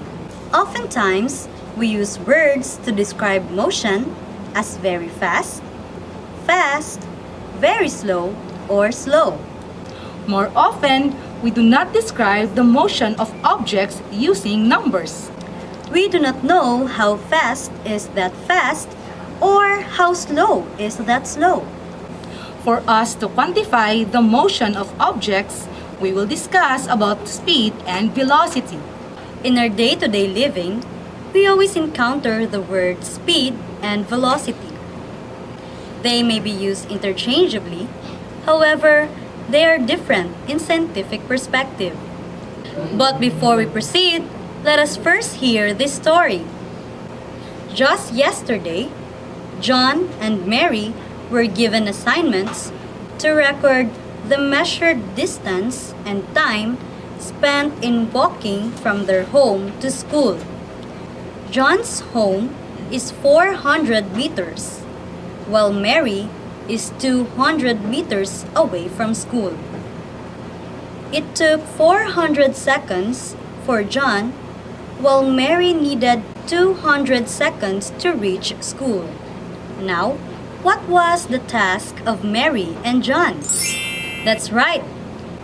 Oftentimes, we use words to describe motion as very fast, fast, very slow, or slow. More often, We do not describe the motion of objects using numbers. We do not know how fast is that fast or how slow is that slow. For us to quantify the motion of objects, we will discuss about speed and velocity. In our day-to-day living, we always encounter the word speed and velocity. They may be used interchangeably, however, they are different in scientific perspective. But before we proceed, let us first hear this story. Just yesterday, John and Mary were given assignments to record the measured distance and time spent in walking from their home to school. John's home is 400 meters, while Mary is 200 meters away from school. It took 400 seconds for John, while Mary needed 200 seconds to reach school. Now, what was the task of Mary and John? That's right.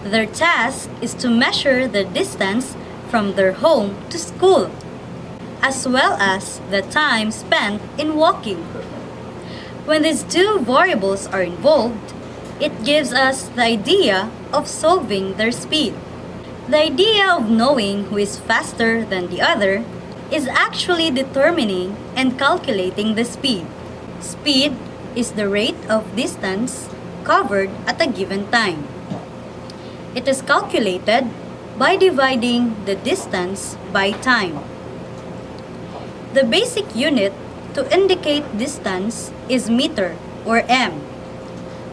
Their task is to measure the distance from their home to school, as well as the time spent in walking. When these two variables are involved, it gives us the idea of solving their speed. The idea of knowing who is faster than the other is actually determining and calculating the speed. Speed is the rate of distance covered at a given time. It is calculated by dividing the distance by time. The basic unit to indicate distance is meter or m,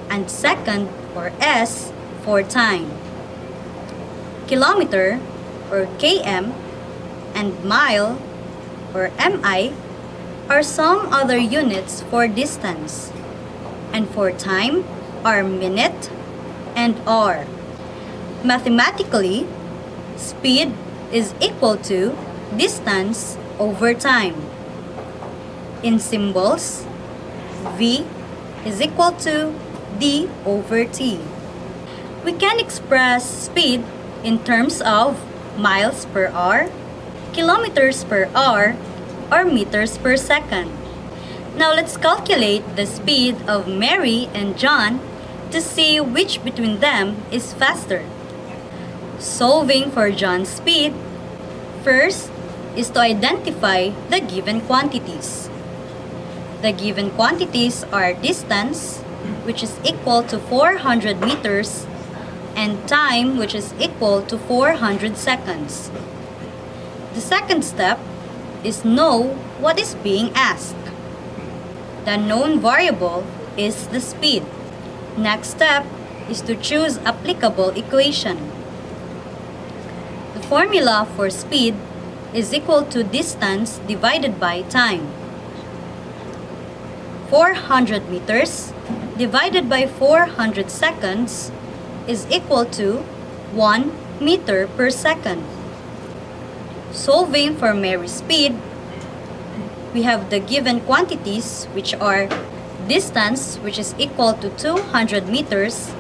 and second or s for time. Kilometer or km and mile or mi are some other units for distance, and for time are minute and hour. Mathematically, speed is equal to distance over time. In symbols, V is equal to d over t. We can express speed in terms of miles per hour, kilometers per hour, or meters per second. Now let's calculate the speed of Mary and John to see which between them is faster. Solving for John's speed, first is to identify the given quantities. The given quantities are distance, which is equal to 400 meters, and time, which is equal to 400 seconds. The second step is know what is being asked. The known variable is the speed. Next step is to choose applicable equation. The formula for speed is equal to distance divided by time. 400 meters divided by 400 seconds is equal to 1 meter per second. Solving for Mary's speed, we have the given quantities, which are distance, which is equal to 200 meters,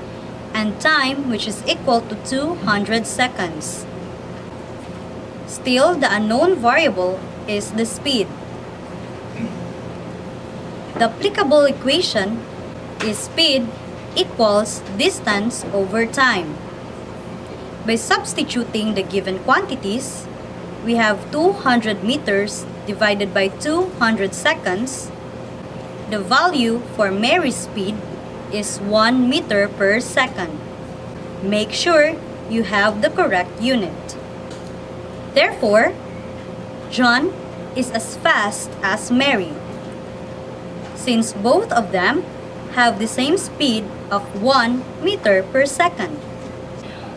and time, which is equal to 200 seconds. Still, the unknown variable is the speed. The applicable equation is speed equals distance over time. By substituting the given quantities, we have 200 meters divided by 200 seconds. The value for Mary's speed is 1 meter per second. Make sure you have the correct unit. Therefore, John is as fast as Mary, since both of them have the same speed of 1 meter per second.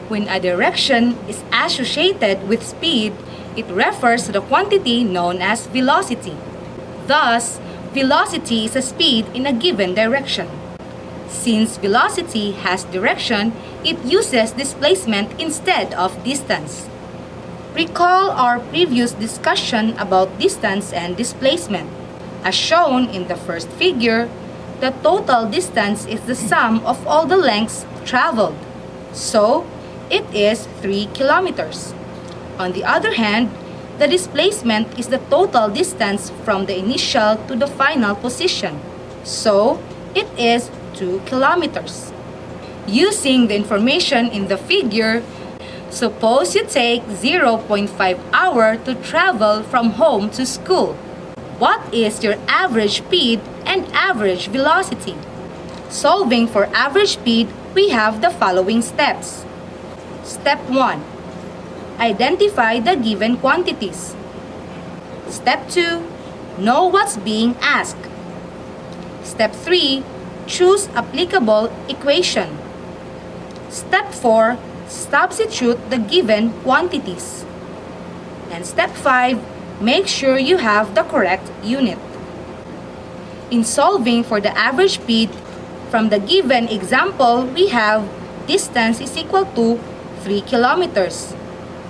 When a direction is associated with speed, it refers to the quantity known as velocity. Thus, velocity is a speed in a given direction. Since velocity has direction, it uses displacement instead of distance. Recall our previous discussion about distance and displacement. As shown in the first figure, the total distance is the sum of all the lengths traveled. So, it is 3 kilometers. On the other hand, the displacement is the total distance from the initial to the final position. So, it is 2 kilometers. Using the information in the figure, suppose you take 0.5 hour to travel from home to school. What is your average speed and average velocity? Solving for average speed, we have the following steps. Step 1. Identify the given quantities. Step 2. Know what's being asked. Step 3. Choose applicable equation. Step 4. Substitute the given quantities. And step 5. Make sure you have the correct unit. In solving for the average speed, from the given example, we have distance is equal to 3 kilometers.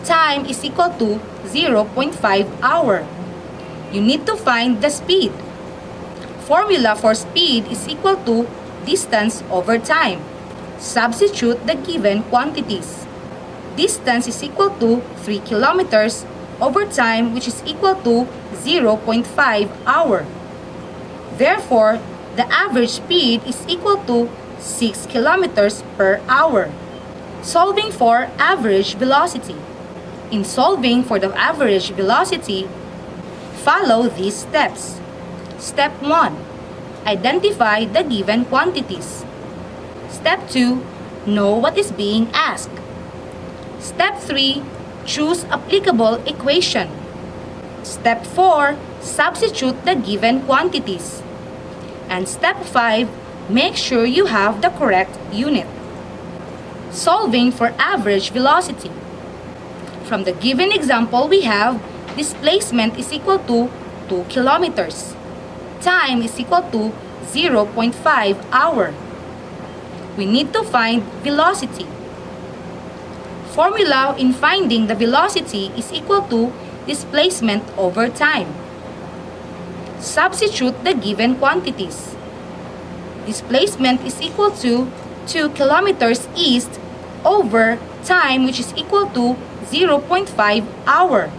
Time is equal to 0.5 hour. You need to find the speed. Formula for speed is equal to distance over time. Substitute the given quantities. Distance is equal to 3 kilometers over time, which is equal to 0.5 hour. Therefore, the average speed is equal to 6 kilometers per hour. Solving for average velocity. In solving for the average velocity, follow these steps. Step 1. Identify the given quantities. Step 2. Know what is being asked. Step 3. Choose applicable equation. Step 4. Substitute the given quantities. And step 5. Make sure you have the correct unit. Solving for average velocity. From the given example, we have displacement is equal to 2 kilometers. Time is equal to 0.5 hour. We need to find velocity. Formula in finding the velocity is equal to displacement over time. Substitute the given quantities. Displacement is equal to 2 kilometers east over time, which is equal to 0.5 hour.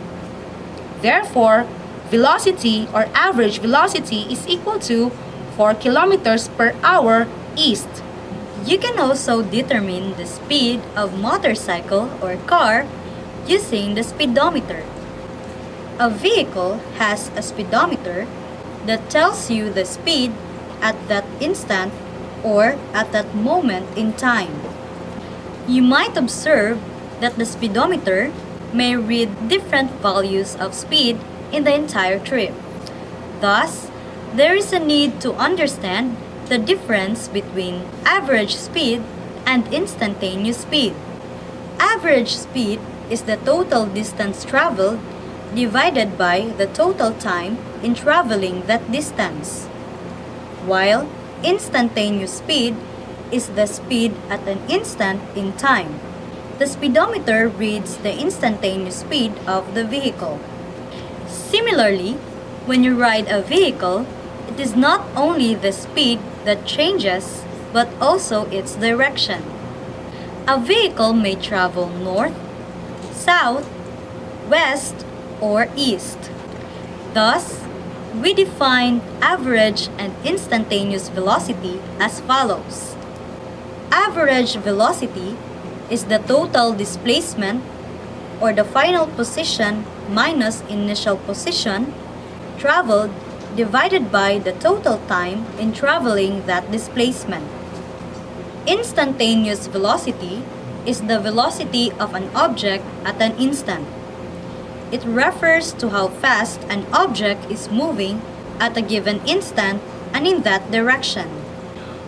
Therefore, velocity or average velocity is equal to 4 kilometers per hour east. You can also determine the speed of motorcycle or car using the speedometer. A vehicle has a speedometer that tells you the speed at that instant or at that moment in time. You might observe that the speedometer may read different values of speed in the entire trip. Thus, there is a need to understand the difference between average speed and instantaneous speed. Average speed is the total distance traveled divided by the total time in traveling that distance, while instantaneous speed is the speed at an instant in time. The speedometer reads the instantaneous speed of the vehicle. Similarly, when you ride a vehicle, it is not only the speed that changes, but also its direction. A vehicle may travel north, south, west, or east. Thus, we define average and instantaneous velocity as follows. Average velocity is the total displacement or the final position minus initial position traveled divided by the total time in traveling that displacement. Instantaneous velocity is the velocity of an object at an instant. It refers to how fast an object is moving at a given instant and in that direction.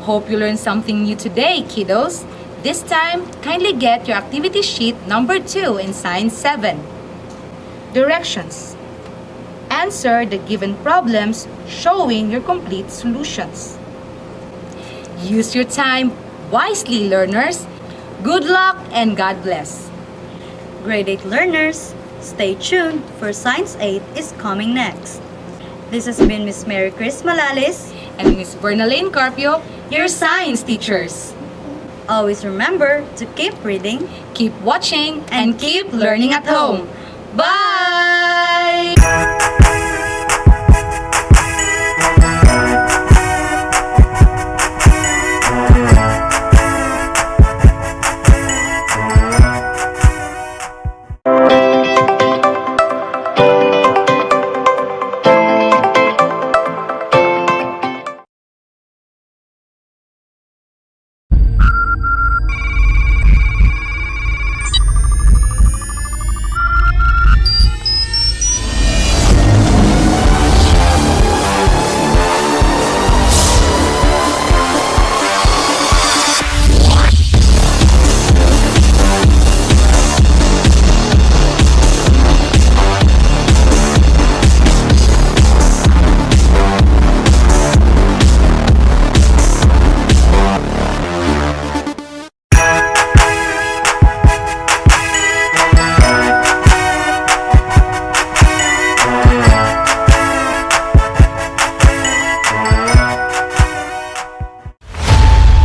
Hope you learned something new today, kiddos. This time, kindly get your activity sheet number 2 in Science 7. Directions. Answer the given problems showing your complete solutions. Use your time wisely, learners. Good luck and God bless. Grade 8 learners, stay tuned for Science 8 is coming next. This has been Miss Mary Chris Malalis And Miss Bernalyn Carpio, your science teachers. Always remember to keep reading, Keep watching and keep learning at home. Bye!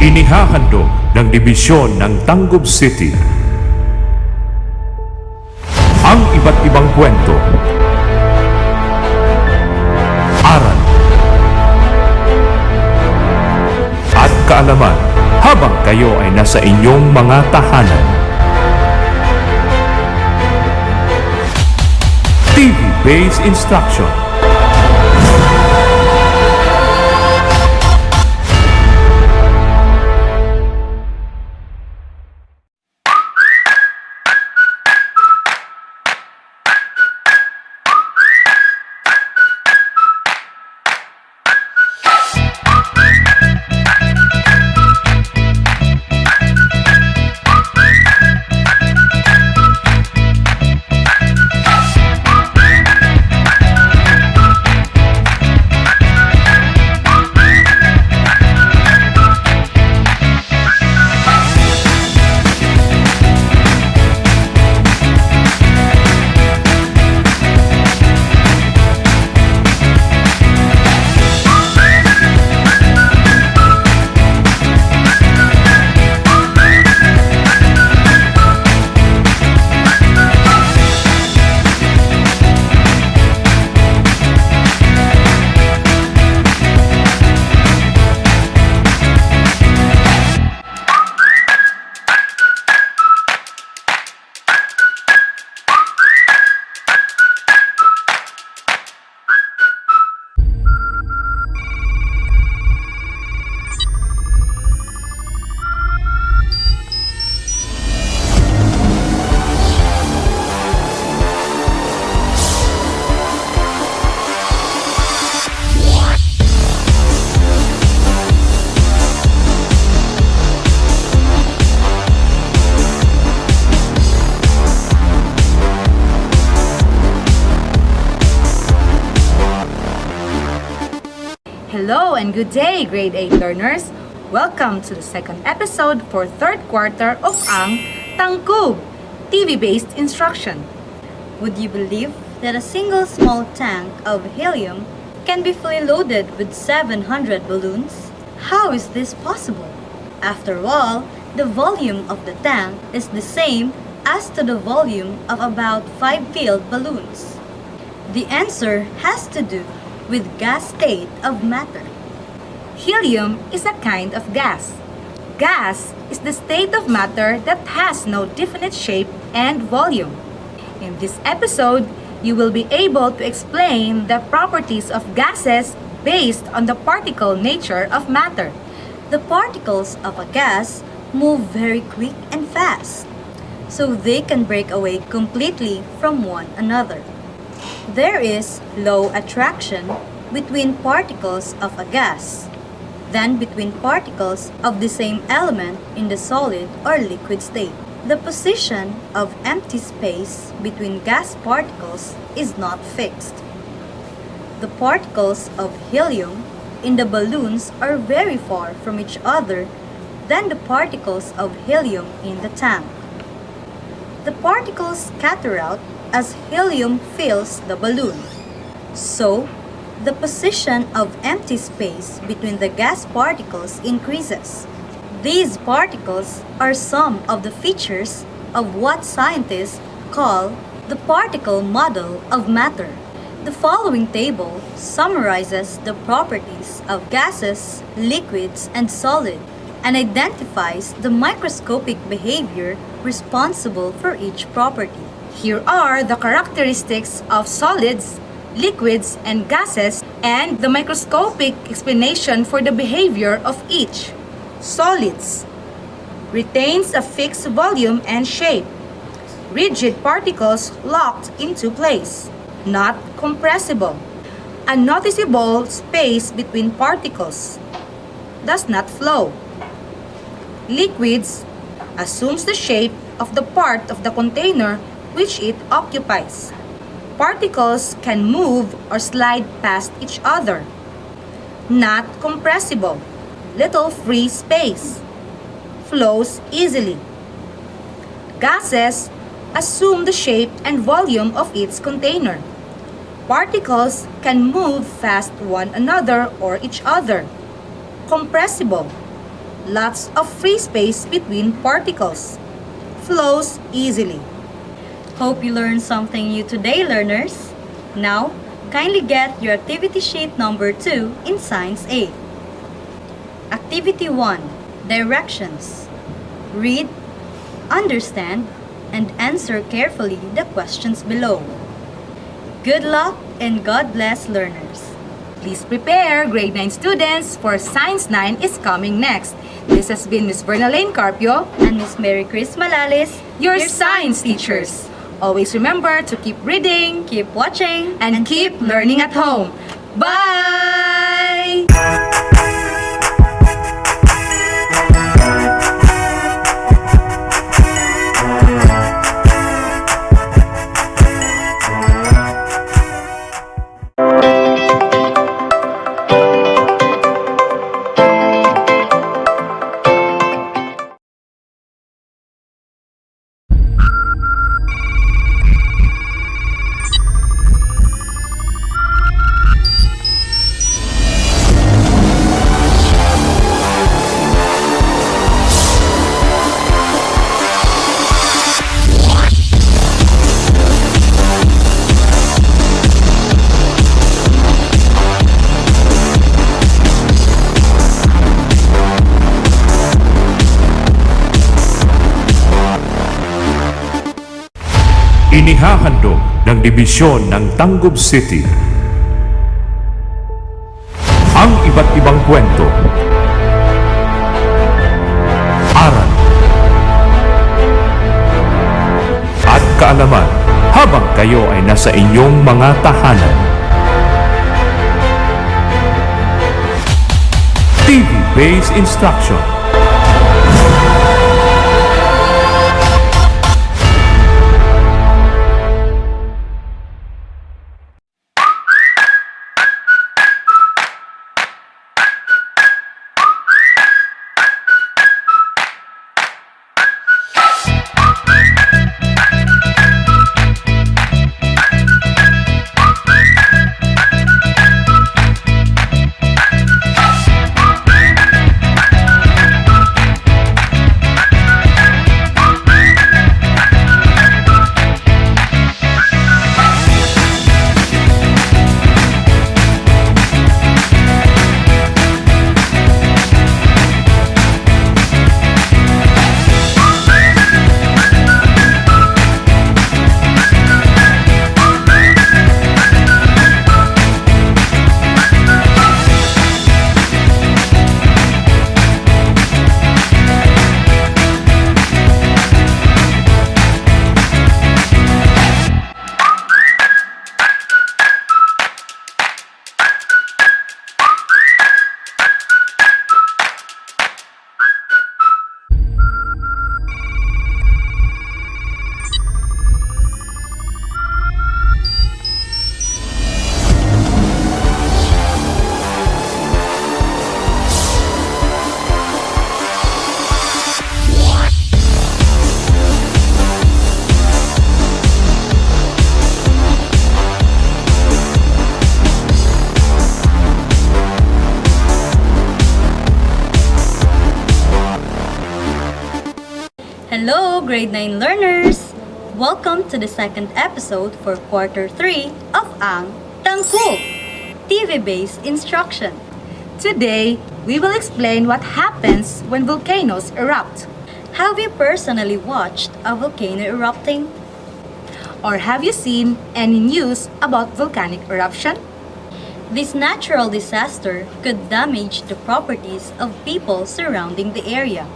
Inihahandog ng Dibisyon ng Tangub City ang iba't ibang kwento, aral, at kaalaman habang kayo ay nasa inyong mga tahanan. TV-based instruction. Hello and good day, Grade 8 learners! Welcome to the second episode for third quarter of ang Tangkub, TV-based instruction. Would you believe that a single small tank of helium can be fully loaded with 700 balloons? How is this possible? After all, the volume of the tank is the same as to the volume of about 5 filled balloons. The answer has to do with gas state of matter. Helium is a kind of gas. Gas is the state of matter that has no definite shape and volume. In this episode, you will be able to explain the properties of gases based on the particle nature of matter. The particles of a gas move very quick and fast, so they can break away completely from one another. There is low attraction between particles of a gas than between particles of the same element in the solid or liquid state. The position of empty space between gas particles is not fixed. The particles of helium in the balloons are very far from each other than the particles of helium in the tank. The particles scatter out as helium fills the balloon. So, the position of empty space between the gas particles increases. These particles are some of the features of what scientists call the particle model of matter. The following table summarizes the properties of gases, liquids, and solid and identifies the microscopic behavior responsible for each property. Here are the characteristics of solids, liquids, and gases, and the microscopic explanation for the behavior of each. Solids retains a fixed volume and shape. Rigid particles locked into place, not compressible. A noticeable space between particles, does not flow. Liquids assumes the shape of the part of the container which it occupies. Particles can move or slide past each other. Not compressible. Little free space. Flows easily. Gases assume the shape and volume of its container. Particles can move past one another or each other. Compressible. Lots of free space between particles. Flows easily. Hope you learned something new today, learners. Now, kindly get your activity sheet number 2 in Science 8. Activity 1. Directions. Read, understand, and answer carefully the questions below. Good luck and God bless, learners. Please prepare, grade 9 students, for Science 9 is coming next. This has been Miss Bernalyn Carpio, And Miss Mary Chris Malalis, your science teachers. Always remember to keep reading keep watching and keep learning at home. Bye! Inihahandog ng Dibisyon ng Tangub City ang iba't ibang kwento, aral, at kaalaman habang kayo ay nasa inyong mga tahanan. TV-based instruction. Hello, grade 9 learners! Welcome to the second episode for quarter 3 of Ang Tangkub, TV-based instruction. Today, we will explain what happens when volcanoes erupt. Have you personally watched a volcano erupting? Or have you seen any news about volcanic eruption? This natural disaster could damage the properties of people surrounding the area,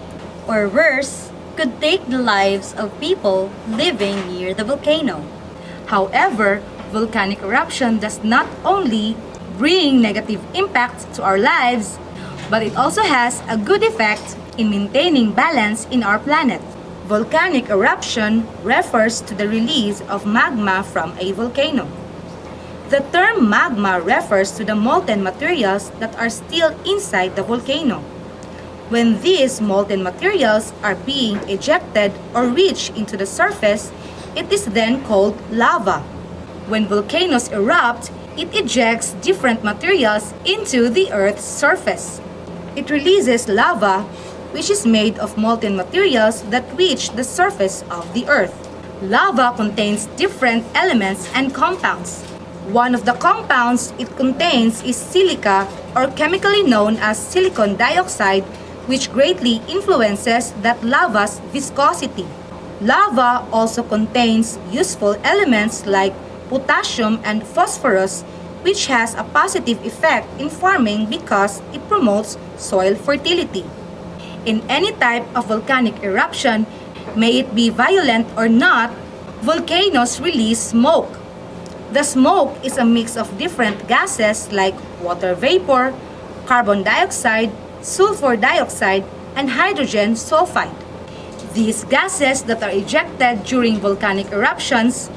or worse, could take the lives of people living near the volcano. However, volcanic eruption does not only bring negative impacts to our lives, but it also has a good effect in maintaining balance in our planet. Volcanic eruption refers to the release of magma from a volcano. The term magma refers to the molten materials that are still inside the volcano. When these molten materials are being ejected or reach into the surface, it is then called lava. When volcanoes erupt, it ejects different materials into the Earth's surface. It releases lava, which is made of molten materials that reach the surface of the Earth. Lava contains different elements and compounds. One of the compounds it contains is silica, or chemically known as silicon dioxide, which greatly influences that lava's viscosity. Lava also contains useful elements like potassium and phosphorus, which has a positive effect in farming because it promotes soil fertility. In any type of volcanic eruption, may it be violent or not, volcanoes release smoke. The smoke is a mix of different gases like water vapor, carbon dioxide, sulfur dioxide, and hydrogen sulfide. These gases that are ejected during volcanic eruptions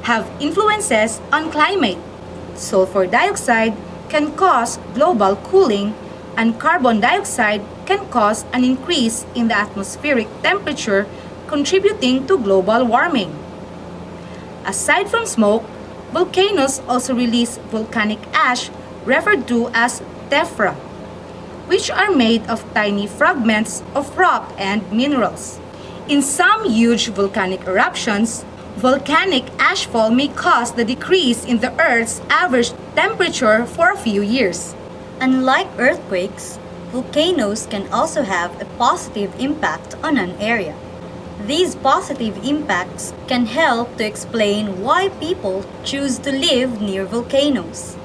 have influences on climate. Sulfur dioxide can cause global cooling, and carbon dioxide can cause an increase in the atmospheric temperature, contributing to global warming. Aside from smoke, volcanoes also release volcanic ash, referred to as tephra, which are made of tiny fragments of rock and minerals. In some huge volcanic eruptions, volcanic ashfall may cause the decrease in the Earth's average temperature for a few years. Unlike earthquakes, volcanoes can also have a positive impact on an area. These positive impacts can help to explain why people choose to live near volcanoes.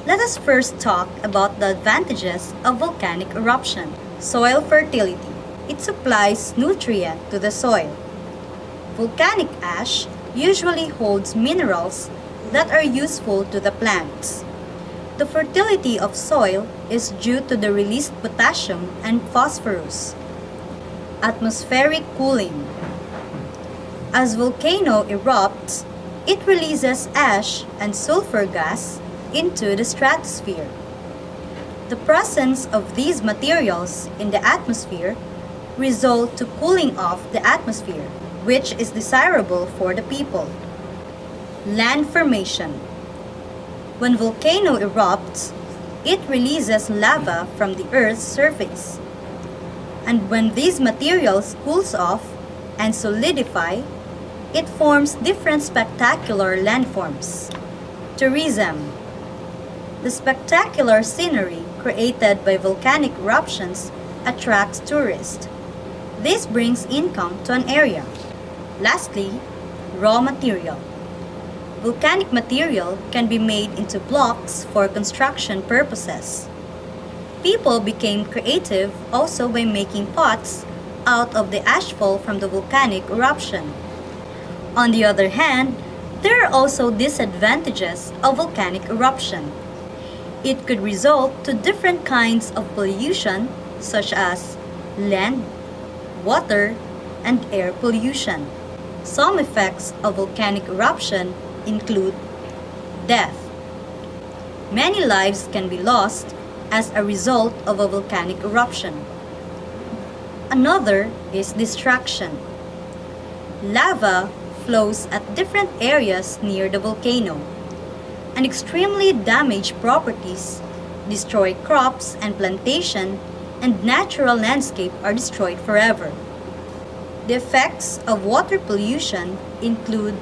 Let us first talk about the advantages of volcanic eruption. Soil fertility. It supplies nutrient to the soil. Volcanic ash usually holds minerals that are useful to the plants. The fertility of soil is due to the released potassium and phosphorus. Atmospheric cooling. As volcano erupts, it releases ash and sulfur gas into the stratosphere. The presence of these materials in the atmosphere result to cooling off the atmosphere, which is desirable for the people. Land formation. When volcano erupts, it releases lava from the Earth's surface. And when these materials cools off and solidify, it forms different spectacular landforms. Tourism. The spectacular scenery created by volcanic eruptions attracts tourists. This brings income to an area. Lastly, raw material. Volcanic material can be made into blocks for construction purposes. People became creative also by making pots out of the ashfall from the volcanic eruption. On the other hand, there are also disadvantages of volcanic eruption. It could result to different kinds of pollution such as land, water, and air pollution. Some effects of volcanic eruption include death. Many lives can be lost as a result of a volcanic eruption. Another is destruction. Lava flows at different areas near the volcano, and extremely damaged properties, destroy crops and plantation, and natural landscape are destroyed forever. The effects of water pollution include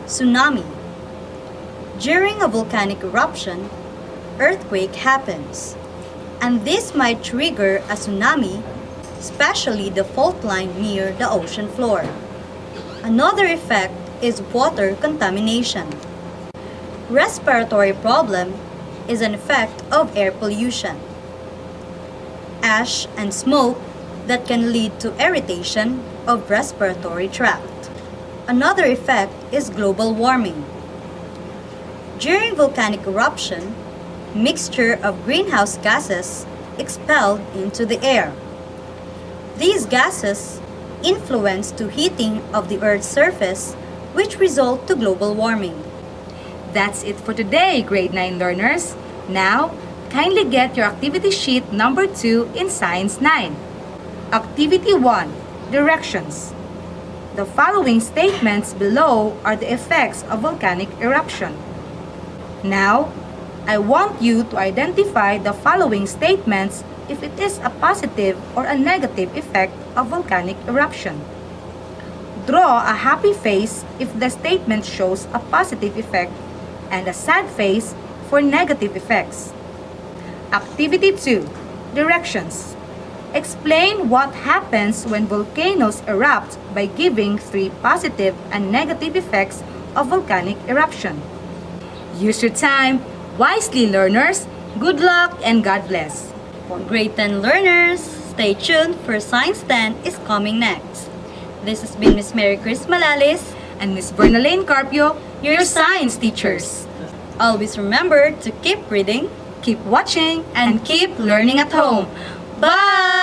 tsunami. During a volcanic eruption, earthquake happens, and this might trigger a tsunami, especially the fault line near the ocean floor. Another effect is water contamination. Respiratory problem is an effect of air pollution. Ash and smoke that can lead to irritation of respiratory tract. Another effect is global warming. During volcanic eruption, mixture of greenhouse gases expelled into the air. These gases influence to heating of the Earth's surface, which result to global warming. That's it for today, grade 9 learners. Now, kindly get your activity sheet number 2 in Science 9. Activity 1, Directions. The following statements below are the effects of volcanic eruption. Now, I want you to identify the following statements if it is a positive or a negative effect of volcanic eruption. Draw a happy face if the statement shows a positive effect and a sad face for negative effects. Activity 2, Directions. Explain what happens when volcanoes erupt by giving 3 positive and negative effects of volcanic eruption. Use your time wisely, learners. Good luck and God bless. For grade 10 learners, stay tuned for Science 10 is coming next. This has been Miss Mary Chris Malalis And Miss Bernalyn Carpio, your science teachers. Always remember to keep reading Keep watching and keep learning at home. Bye!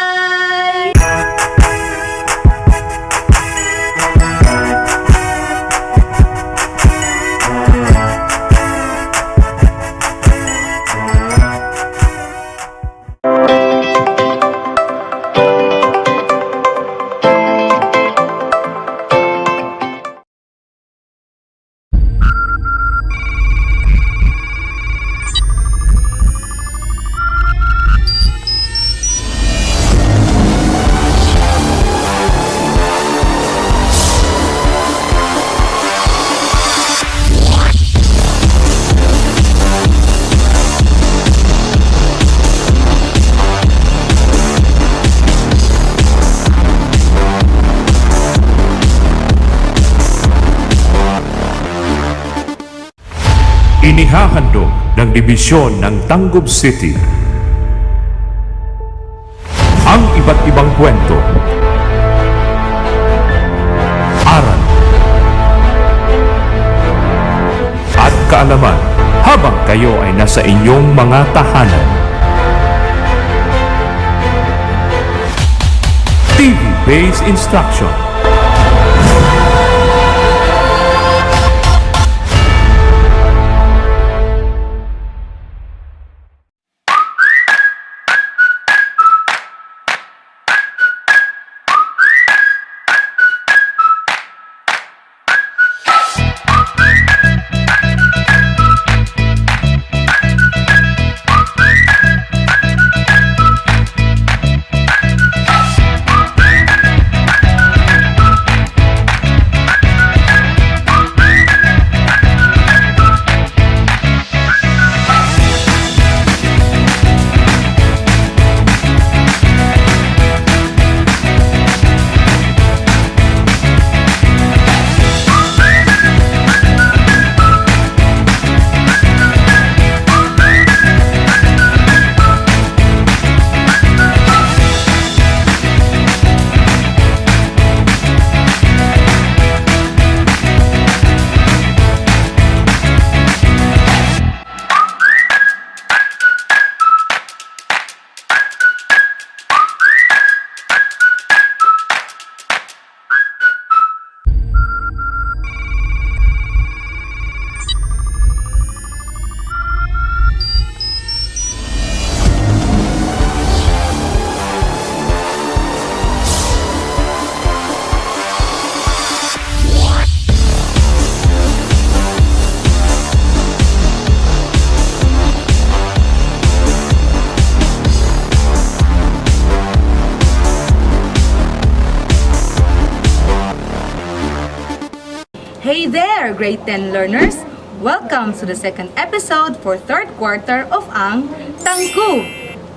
Inihahandog ng Dibisyon ng Tangub City ang iba't ibang kwento, aral, at kaalaman habang kayo ay nasa inyong mga tahanan. TV-based instruction. Hey there, grade 10 learners! Welcome to the second episode for third quarter of ang Tangku,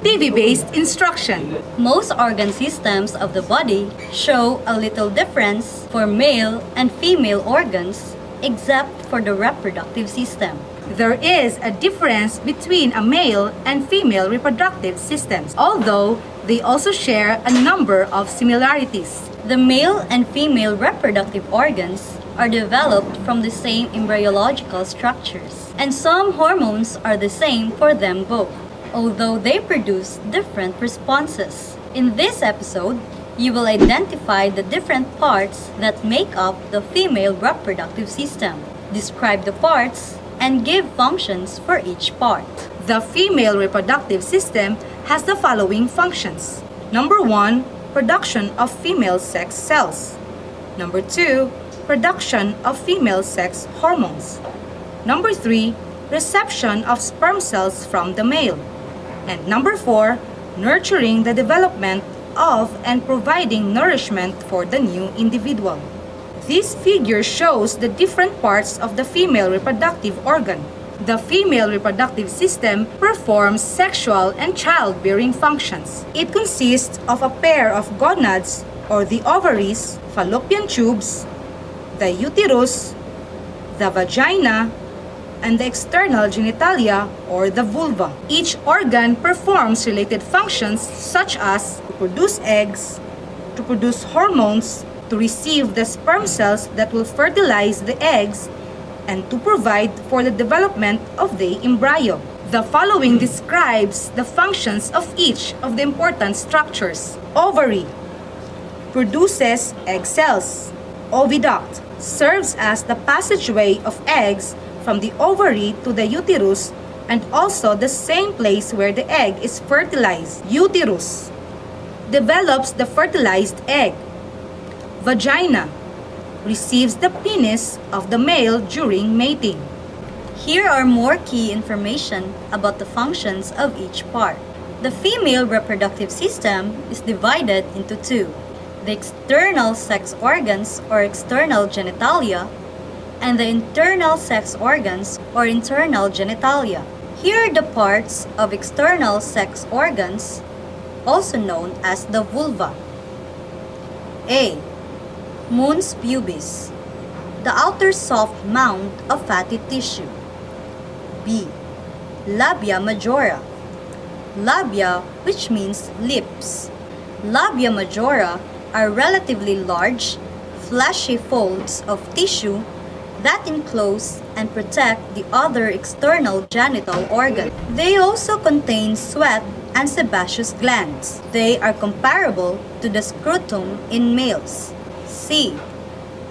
TV-based instruction. Most organ systems of the body show a little difference for male and female organs, except for the reproductive system. There is a difference between a male and female reproductive systems, although they also share a number of similarities. The male and female reproductive organs are developed from the same embryological structures, and some hormones are the same for them both, although they produce different responses. In this episode, you will identify the different parts that make up the female reproductive system, describe the parts, and give functions for each part. The female reproductive system has the following functions. Number 1, production of female sex cells. Number 2, production of female sex hormones. Number 3, reception of sperm cells from the male. And number 4, nurturing the development of and providing nourishment for the new individual. This figure shows the different parts of the female reproductive organ. The female reproductive system performs sexual and childbearing functions. It consists of a pair of gonads or the ovaries, fallopian tubes, the uterus, the vagina, and the external genitalia or the vulva. Each organ performs related functions such as to produce eggs, to produce hormones, to receive the sperm cells that will fertilize the eggs, and to provide for the development of the embryo. The following describes the functions of each of the important structures. Ovary produces egg cells. Oviduct serves as the passageway of eggs from the ovary to the uterus and also the same place where the egg is fertilized. Uterus develops the fertilized egg. Vagina receives the penis of the male during mating. Here are more key information about the functions of each part. The female reproductive system is divided into two: the external sex organs or external genitalia, and the internal sex organs or internal genitalia. Here are the parts of external sex organs, also known as the vulva. A. Mons pubis, the outer soft mound of fatty tissue. B. Labia majora, labia, which means lips. Labia majora are relatively large, fleshy folds of tissue that enclose and protect the other external genital organ. They also contain sweat and sebaceous glands. They are comparable to the scrotum in males. C.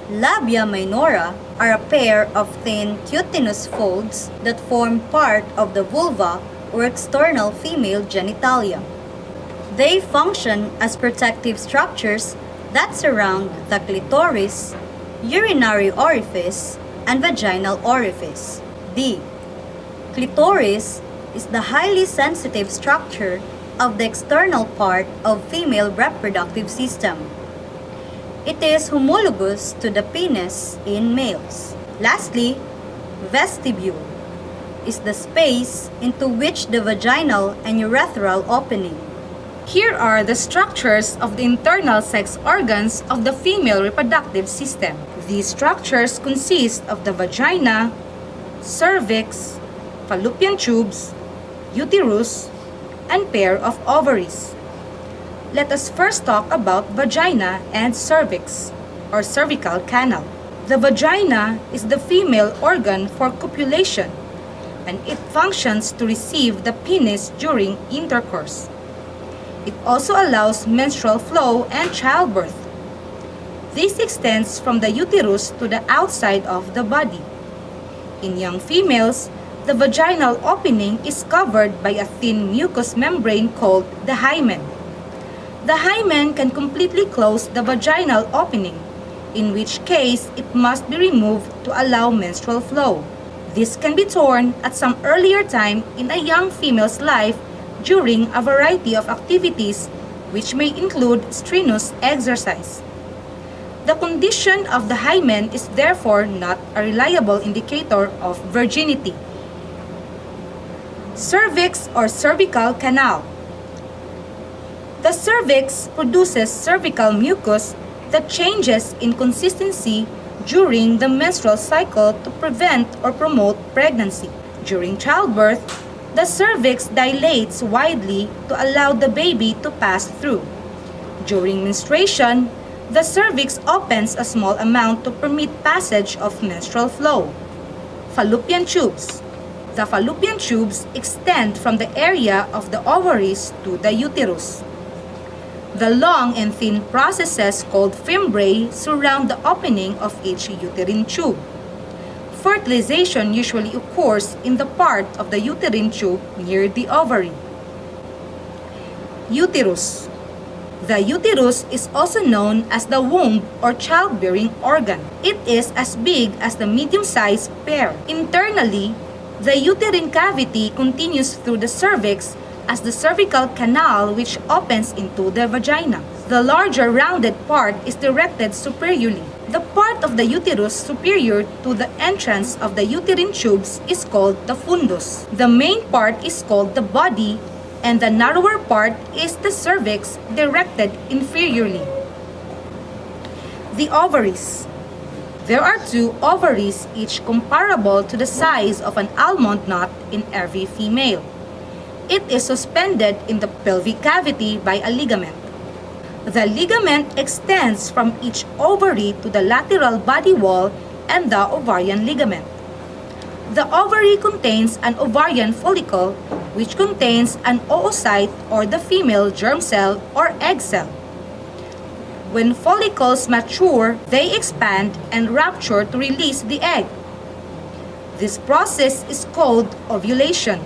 Labia minora are a pair of thin cutinous folds that form part of the vulva or external female genitalia. They function as protective structures that surround the clitoris, urinary orifice, and vaginal orifice. D. Clitoris is the highly sensitive structure of the external part of female reproductive system. It is homologous to the penis in males. Lastly, vestibule is the space into which the vaginal and urethral opening. Here are the structures of the internal sex organs of the female reproductive system. These structures consist of the vagina, cervix, fallopian tubes, uterus, and pair of ovaries. Let us first talk about vagina and cervix, or cervical canal. The vagina is the female organ for copulation, and it functions to receive the penis during intercourse. It also allows menstrual flow and childbirth. This extends from the uterus to the outside of the body. In young females, the vaginal opening is covered by a thin mucous membrane called the hymen. The hymen can completely close the vaginal opening, in which case it must be removed to allow menstrual flow. This can be torn at some earlier time in a young female's life during a variety of activities which may include strenuous exercise. The condition of the hymen is therefore not a reliable indicator of virginity. Cervix or cervical canal. The cervix produces cervical mucus that changes in consistency during the menstrual cycle to prevent or promote pregnancy. During childbirth, the cervix dilates widely to allow the baby to pass through. During menstruation, the cervix opens a small amount to permit passage of menstrual flow. Fallopian tubes. The fallopian tubes extend from the area of the ovaries to the uterus. The long and thin processes called fimbriae surround the opening of each uterine tube. Fertilization usually occurs in the part of the uterine tube near the ovary. Uterus. The uterus is also known as the womb or childbearing organ. It is as big as the medium-sized pear. Internally, the uterine cavity continues through the cervix as the cervical canal which opens into the vagina. The larger rounded part is directed superiorly. The part of the uterus superior to the entrance of the uterine tubes is called the fundus. The main part is called the body, and the narrower part is the cervix directed inferiorly. The ovaries. There are 2 ovaries, each comparable to the size of an almond nut in every female. It is suspended in the pelvic cavity by a ligament. The ligament extends from each ovary to the lateral body wall and the ovarian ligament. The ovary contains an ovarian follicle, which contains an oocyte or the female germ cell or egg cell. When follicles mature, they expand and rupture to release the egg. This process is called ovulation.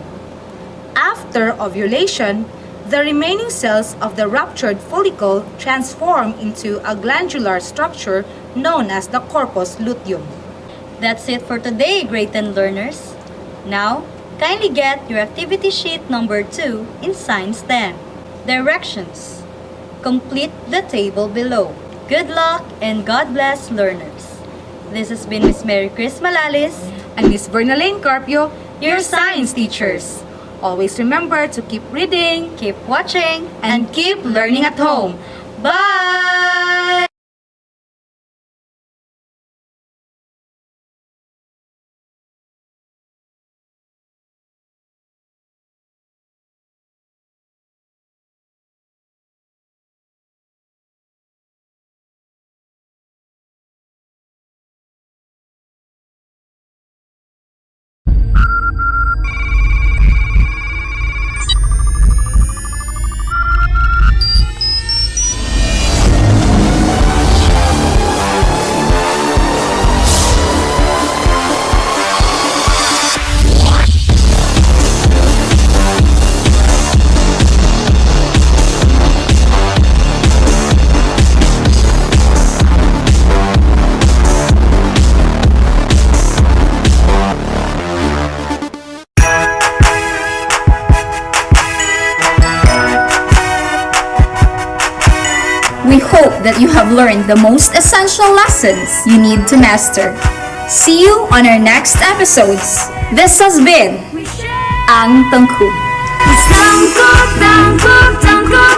After ovulation, the remaining cells of the ruptured follicle transform into a glandular structure known as the corpus luteum. That's it for today, grade 10 learners. Now, kindly get your activity sheet number 2 in Science 10. Directions. Complete the table below. Good luck and God bless, learners. This has been Miss Mary Chris Malalis And Miss Bernalaine Carpio, your science teachers. always remember to keep reading, Keep watching and keep learning at home. Bye! We hope that you have learned the most essential lessons you need to master. See you on our next episodes. This has been We share. Ang Tangkub. It's tangkop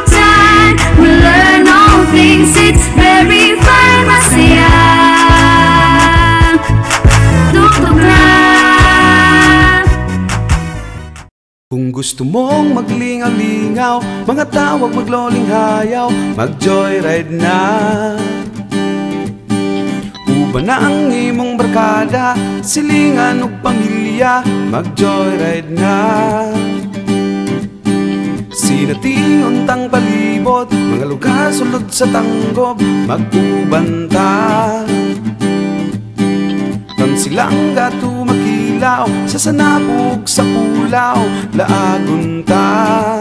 time. We learn all things. It's very fun. Masaya. Tungkol na. Kung gusto mong maglingaw-lingaw, mga tawag magloling hayaw, mag-joyride na. Uba na ang imong barkada, silingan ug pamilya, mag-joyride na. Sinatiun tang palibot, mga lugar sulod sa tanggob, mag-ubanta. Tam silang gato makilaw, sa sanabog sa pulaw, laagon ta.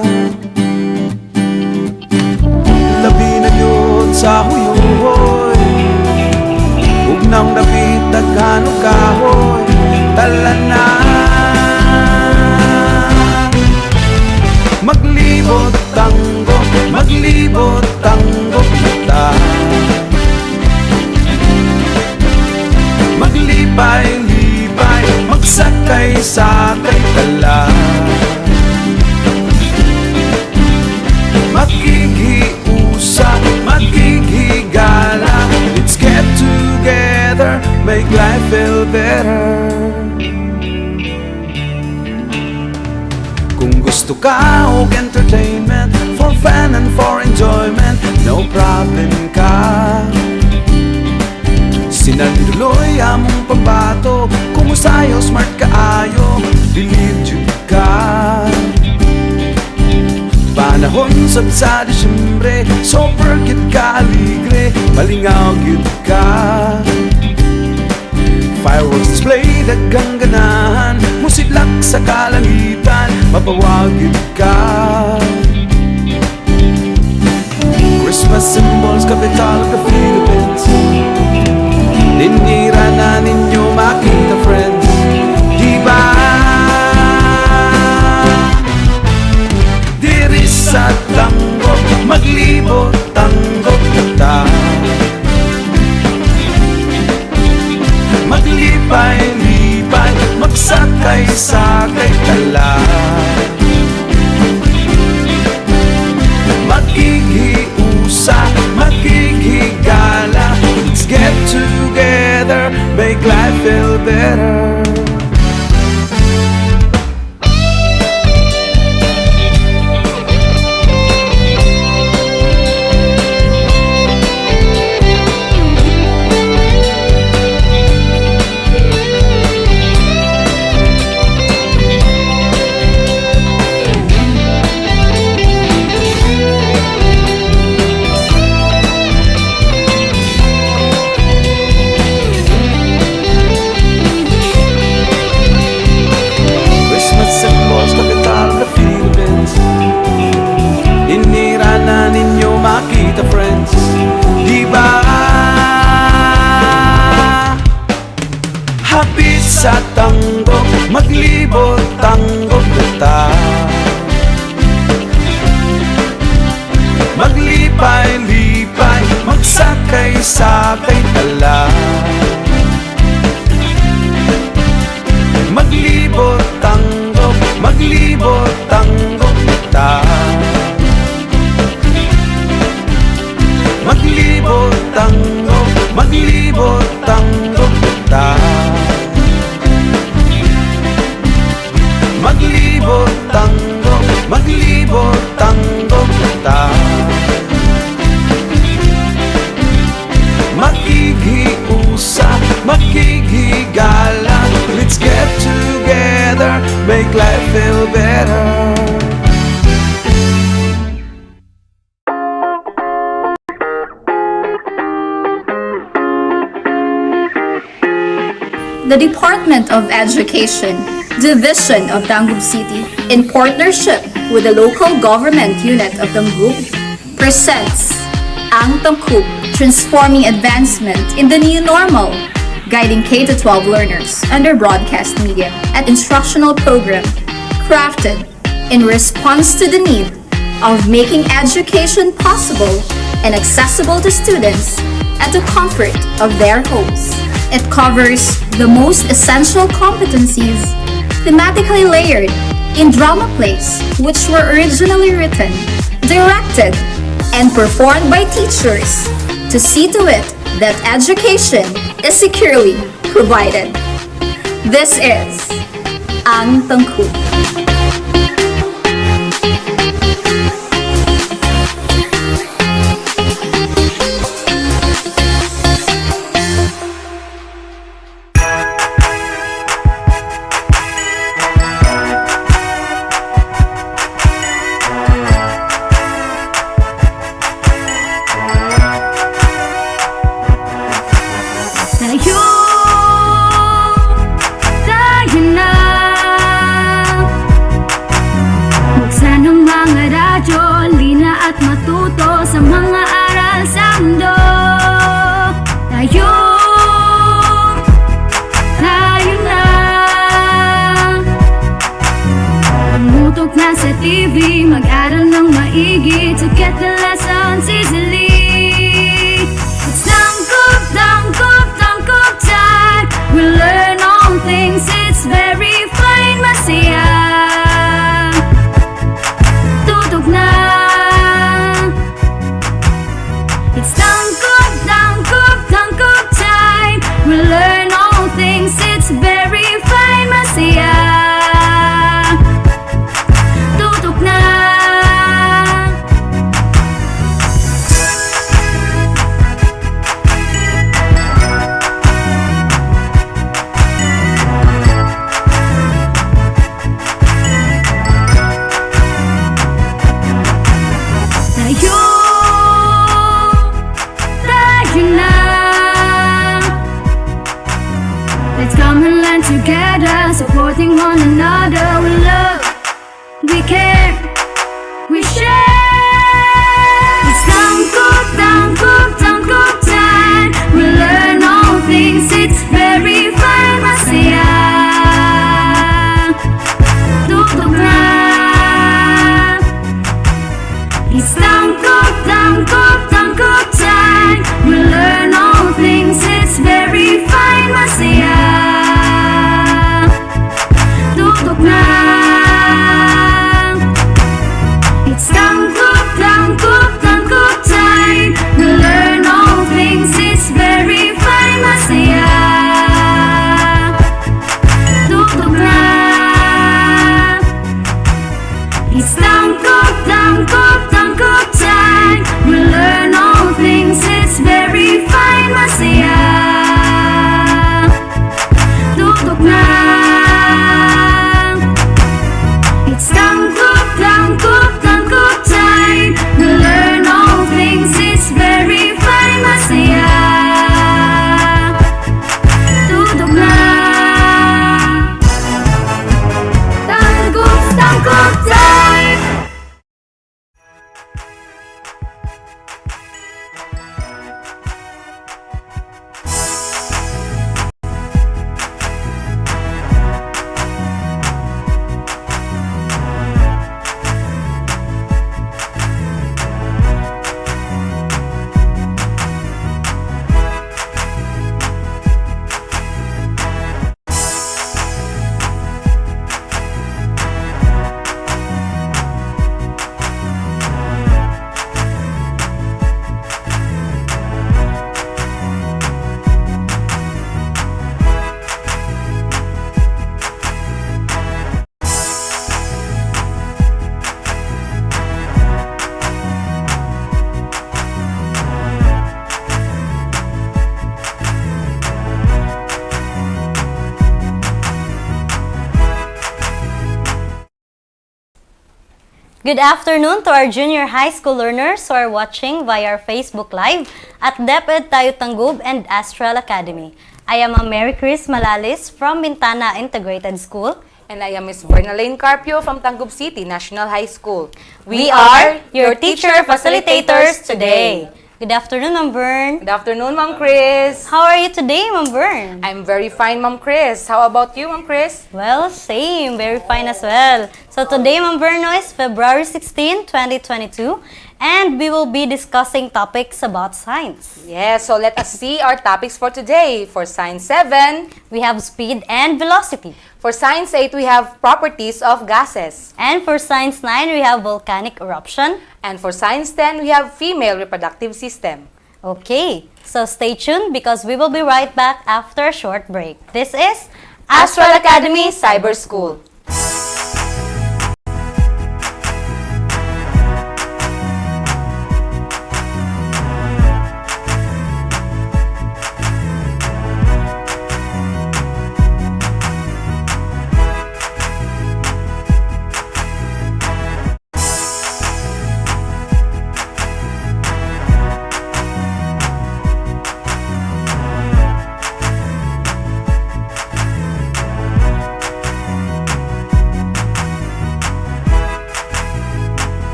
Labi na yun sa huyuhoy, ug nang dapit daghan og kahoy, talanan. Maglibot tango, maglibot tango kita. better. Kung gusto ka og entertainment, for fun and for enjoyment, no problem ka. Sinanduloy among pagbato, kung usayo smart kaayo, believe jud ka. Panahon sa Disyembre, super gid ka aligre, malingaw gid ka. Fireworks display, daghang ganahan, musidlak sa kalangitan, mapawagid ka. Christmas symbols, capital of the Philippines, ninira na ninyo makita, friends, diba? Diri sa tango, maglibot tango ta, maglipay-lipay, magsakay-sakay tala, maghihiusa, maghihigala. Let's get together, make life feel better. Makita, friends, diba? Hapit sa tango, maglibot tango ta, maglipay-lipay, magsakay-sakay tala, maglibot tango ta, maglibot tango ta, maglibot tango ta, maghihiusa, maghihigala. Let's get together, make life feel better. The Department of Education, Division of Tangub City, in partnership with the local government unit of Tangub, presents Ang Tangkub, Transforming Advancement in the New Normal, guiding K-12 learners under broadcast media and instructional program crafted in response to the need of making education possible and accessible to students at the comfort of their homes. It covers the most essential competencies, thematically layered in drama plays which were originally written, directed, and performed by teachers to see to it that education is securely provided. This is Ang Tangkub. TV, mag-aral ng maigi to get the lessons easily. It's tangkub, tangkub, tangkub time. We learn all things, it's very fine, masaya. Tutok na. It's tangkub, tangkub, tangkub time. We learn all things, it's very fine, masaya. Tutok na. Tayo, tayo na. Let's come and learn together, supporting one another. We love, we care, we share. It's tangkop time. We learn all things, it's very fine, masaya. Tutok na. It's tangkop time. We learn all things, it's very fine, masaya. Tutok na. It's tangkop time. We learn all things, it's very fine, masaya. Tutok na. It's tangkop time. We learn all things, it's very fine, masaya. Tutok na. It's tangkop time. We learn all things, it's very fine, masaya. Tutok na. Tangkop time. Good afternoon to our junior high school learners who are watching via our Facebook Live at DepEd Tayo Tangub and Astral Academy. I am Mary Chris Malalis from Bintana Integrated School. And I am Miss Bernalyn Carpio from Tangub City National High School. We are your teacher facilitators today. Good afternoon, Ma'am Bern. Good afternoon, Ma'am Chris. How are you today, Ma'am Bern? I'm very fine, Ma'am Chris. How about you, Ma'am Chris? Well, same. Very fine as well. So today, Ma'am Berno, is February 16, 2022, and we will be discussing topics about science. Yes, so let us see our topics for today. For Science 7, We have speed and velocity. for Science 8, we have properties of gases. And for Science 9, we have volcanic eruption. And for Science 10, we have female reproductive system. Okay, so stay tuned because we will be right back after a short break. This is Astral Academy Cyber School.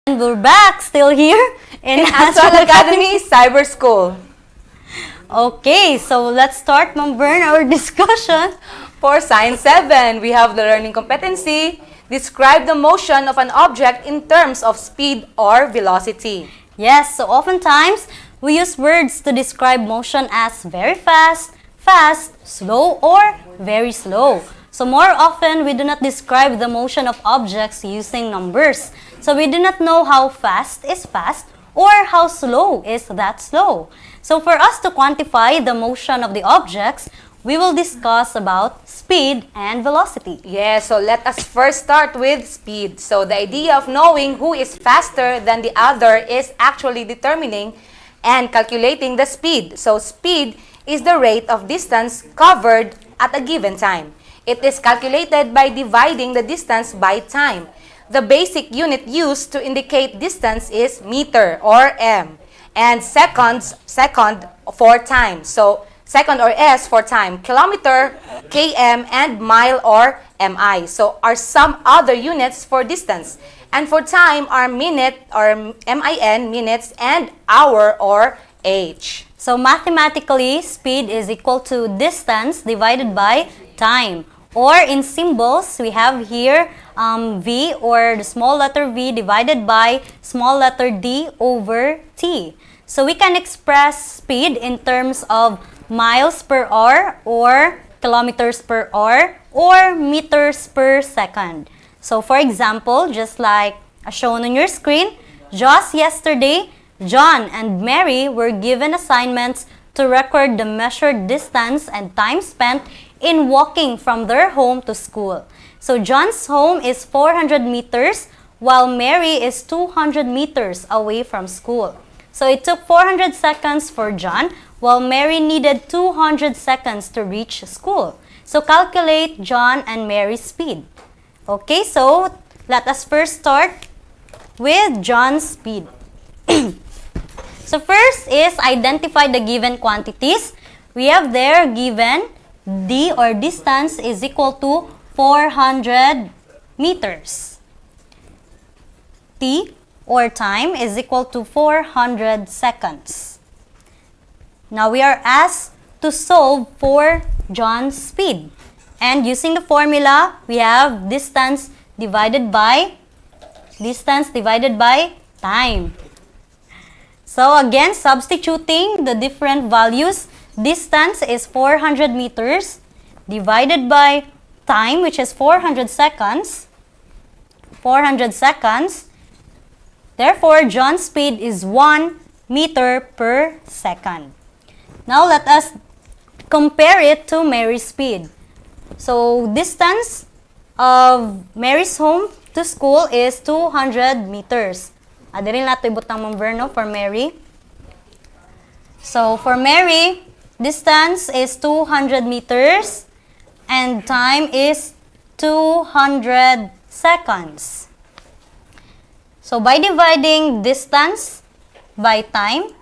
And we're back, still here in Astral Academy Cyber School. Okay, so let's start, Ma'am Bern, our discussion. For Science 7, we have the learning competency. Describe the motion of an object in terms of speed or velocity. Yes, so oftentimes we use words to describe motion as very fast, fast, slow, or very slow. So more often, we do not describe the motion of objects using numbers. So we do not know how fast is fast or how slow is that slow. So for us to quantify the motion of the objects, we will discuss about speed and velocity. Yes, so let us first start with speed. So the idea of knowing who is faster than the other is actually determining and calculating the speed. So speed is the rate of distance covered at a given time. It is calculated by dividing the distance by time. The basic unit used to indicate distance is meter or m, and second for time. So second or s for time, kilometer, km, and mile or mi. So are some other units for distance. And for time are minute or min, minutes, and hour or h. So mathematically, speed is equal to distance divided by time. Or in symbols, we have here v, or the small letter v divided by small letter d over t. So we can express speed in terms of miles per hour or kilometers per hour or meters per second. So for example, just like shown on your screen, just yesterday, John and Mary were given assignments to record the measured distance and time spent in walking from their home to school. So John's home is 400 meters while Mary is 200 meters away from school. So it took 400 seconds for John while Mary needed 200 seconds to reach school. So calculate John and Mary's speed. Okay, so let us first start with John's speed. So first is identify the given quantities. We have there given d or distance is equal to 400 meters. T or time is equal to 400 seconds. Now we are asked to solve for John's speed. And using the formula, we have distance divided by time. So again, substituting the different values, distance is 400 meters divided by time, which is 400 seconds. 400 seconds. Therefore, John's speed is 1 meter per second. Now let us compare it to Mary's speed. So distance of Mary's home to school is 200 meters. Dili nato ibutang mong verno for Mary. So for Mary, distance is 200 meters and time is 200 seconds. So by dividing distance by time,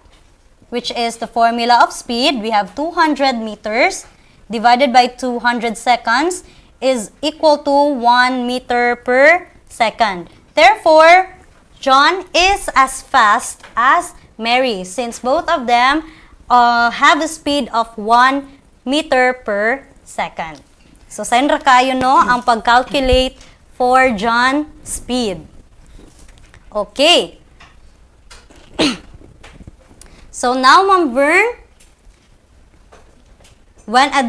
which is the formula of speed, we have 200 meters divided by 200 seconds is equal to 1 meter per second. Therefore, John is as fast as Mary since both of them have a speed of 1 meter per second. So, saan ra kayo no ang pag-calculate for John's speed? Okay. So now, Ma'am Vern, when a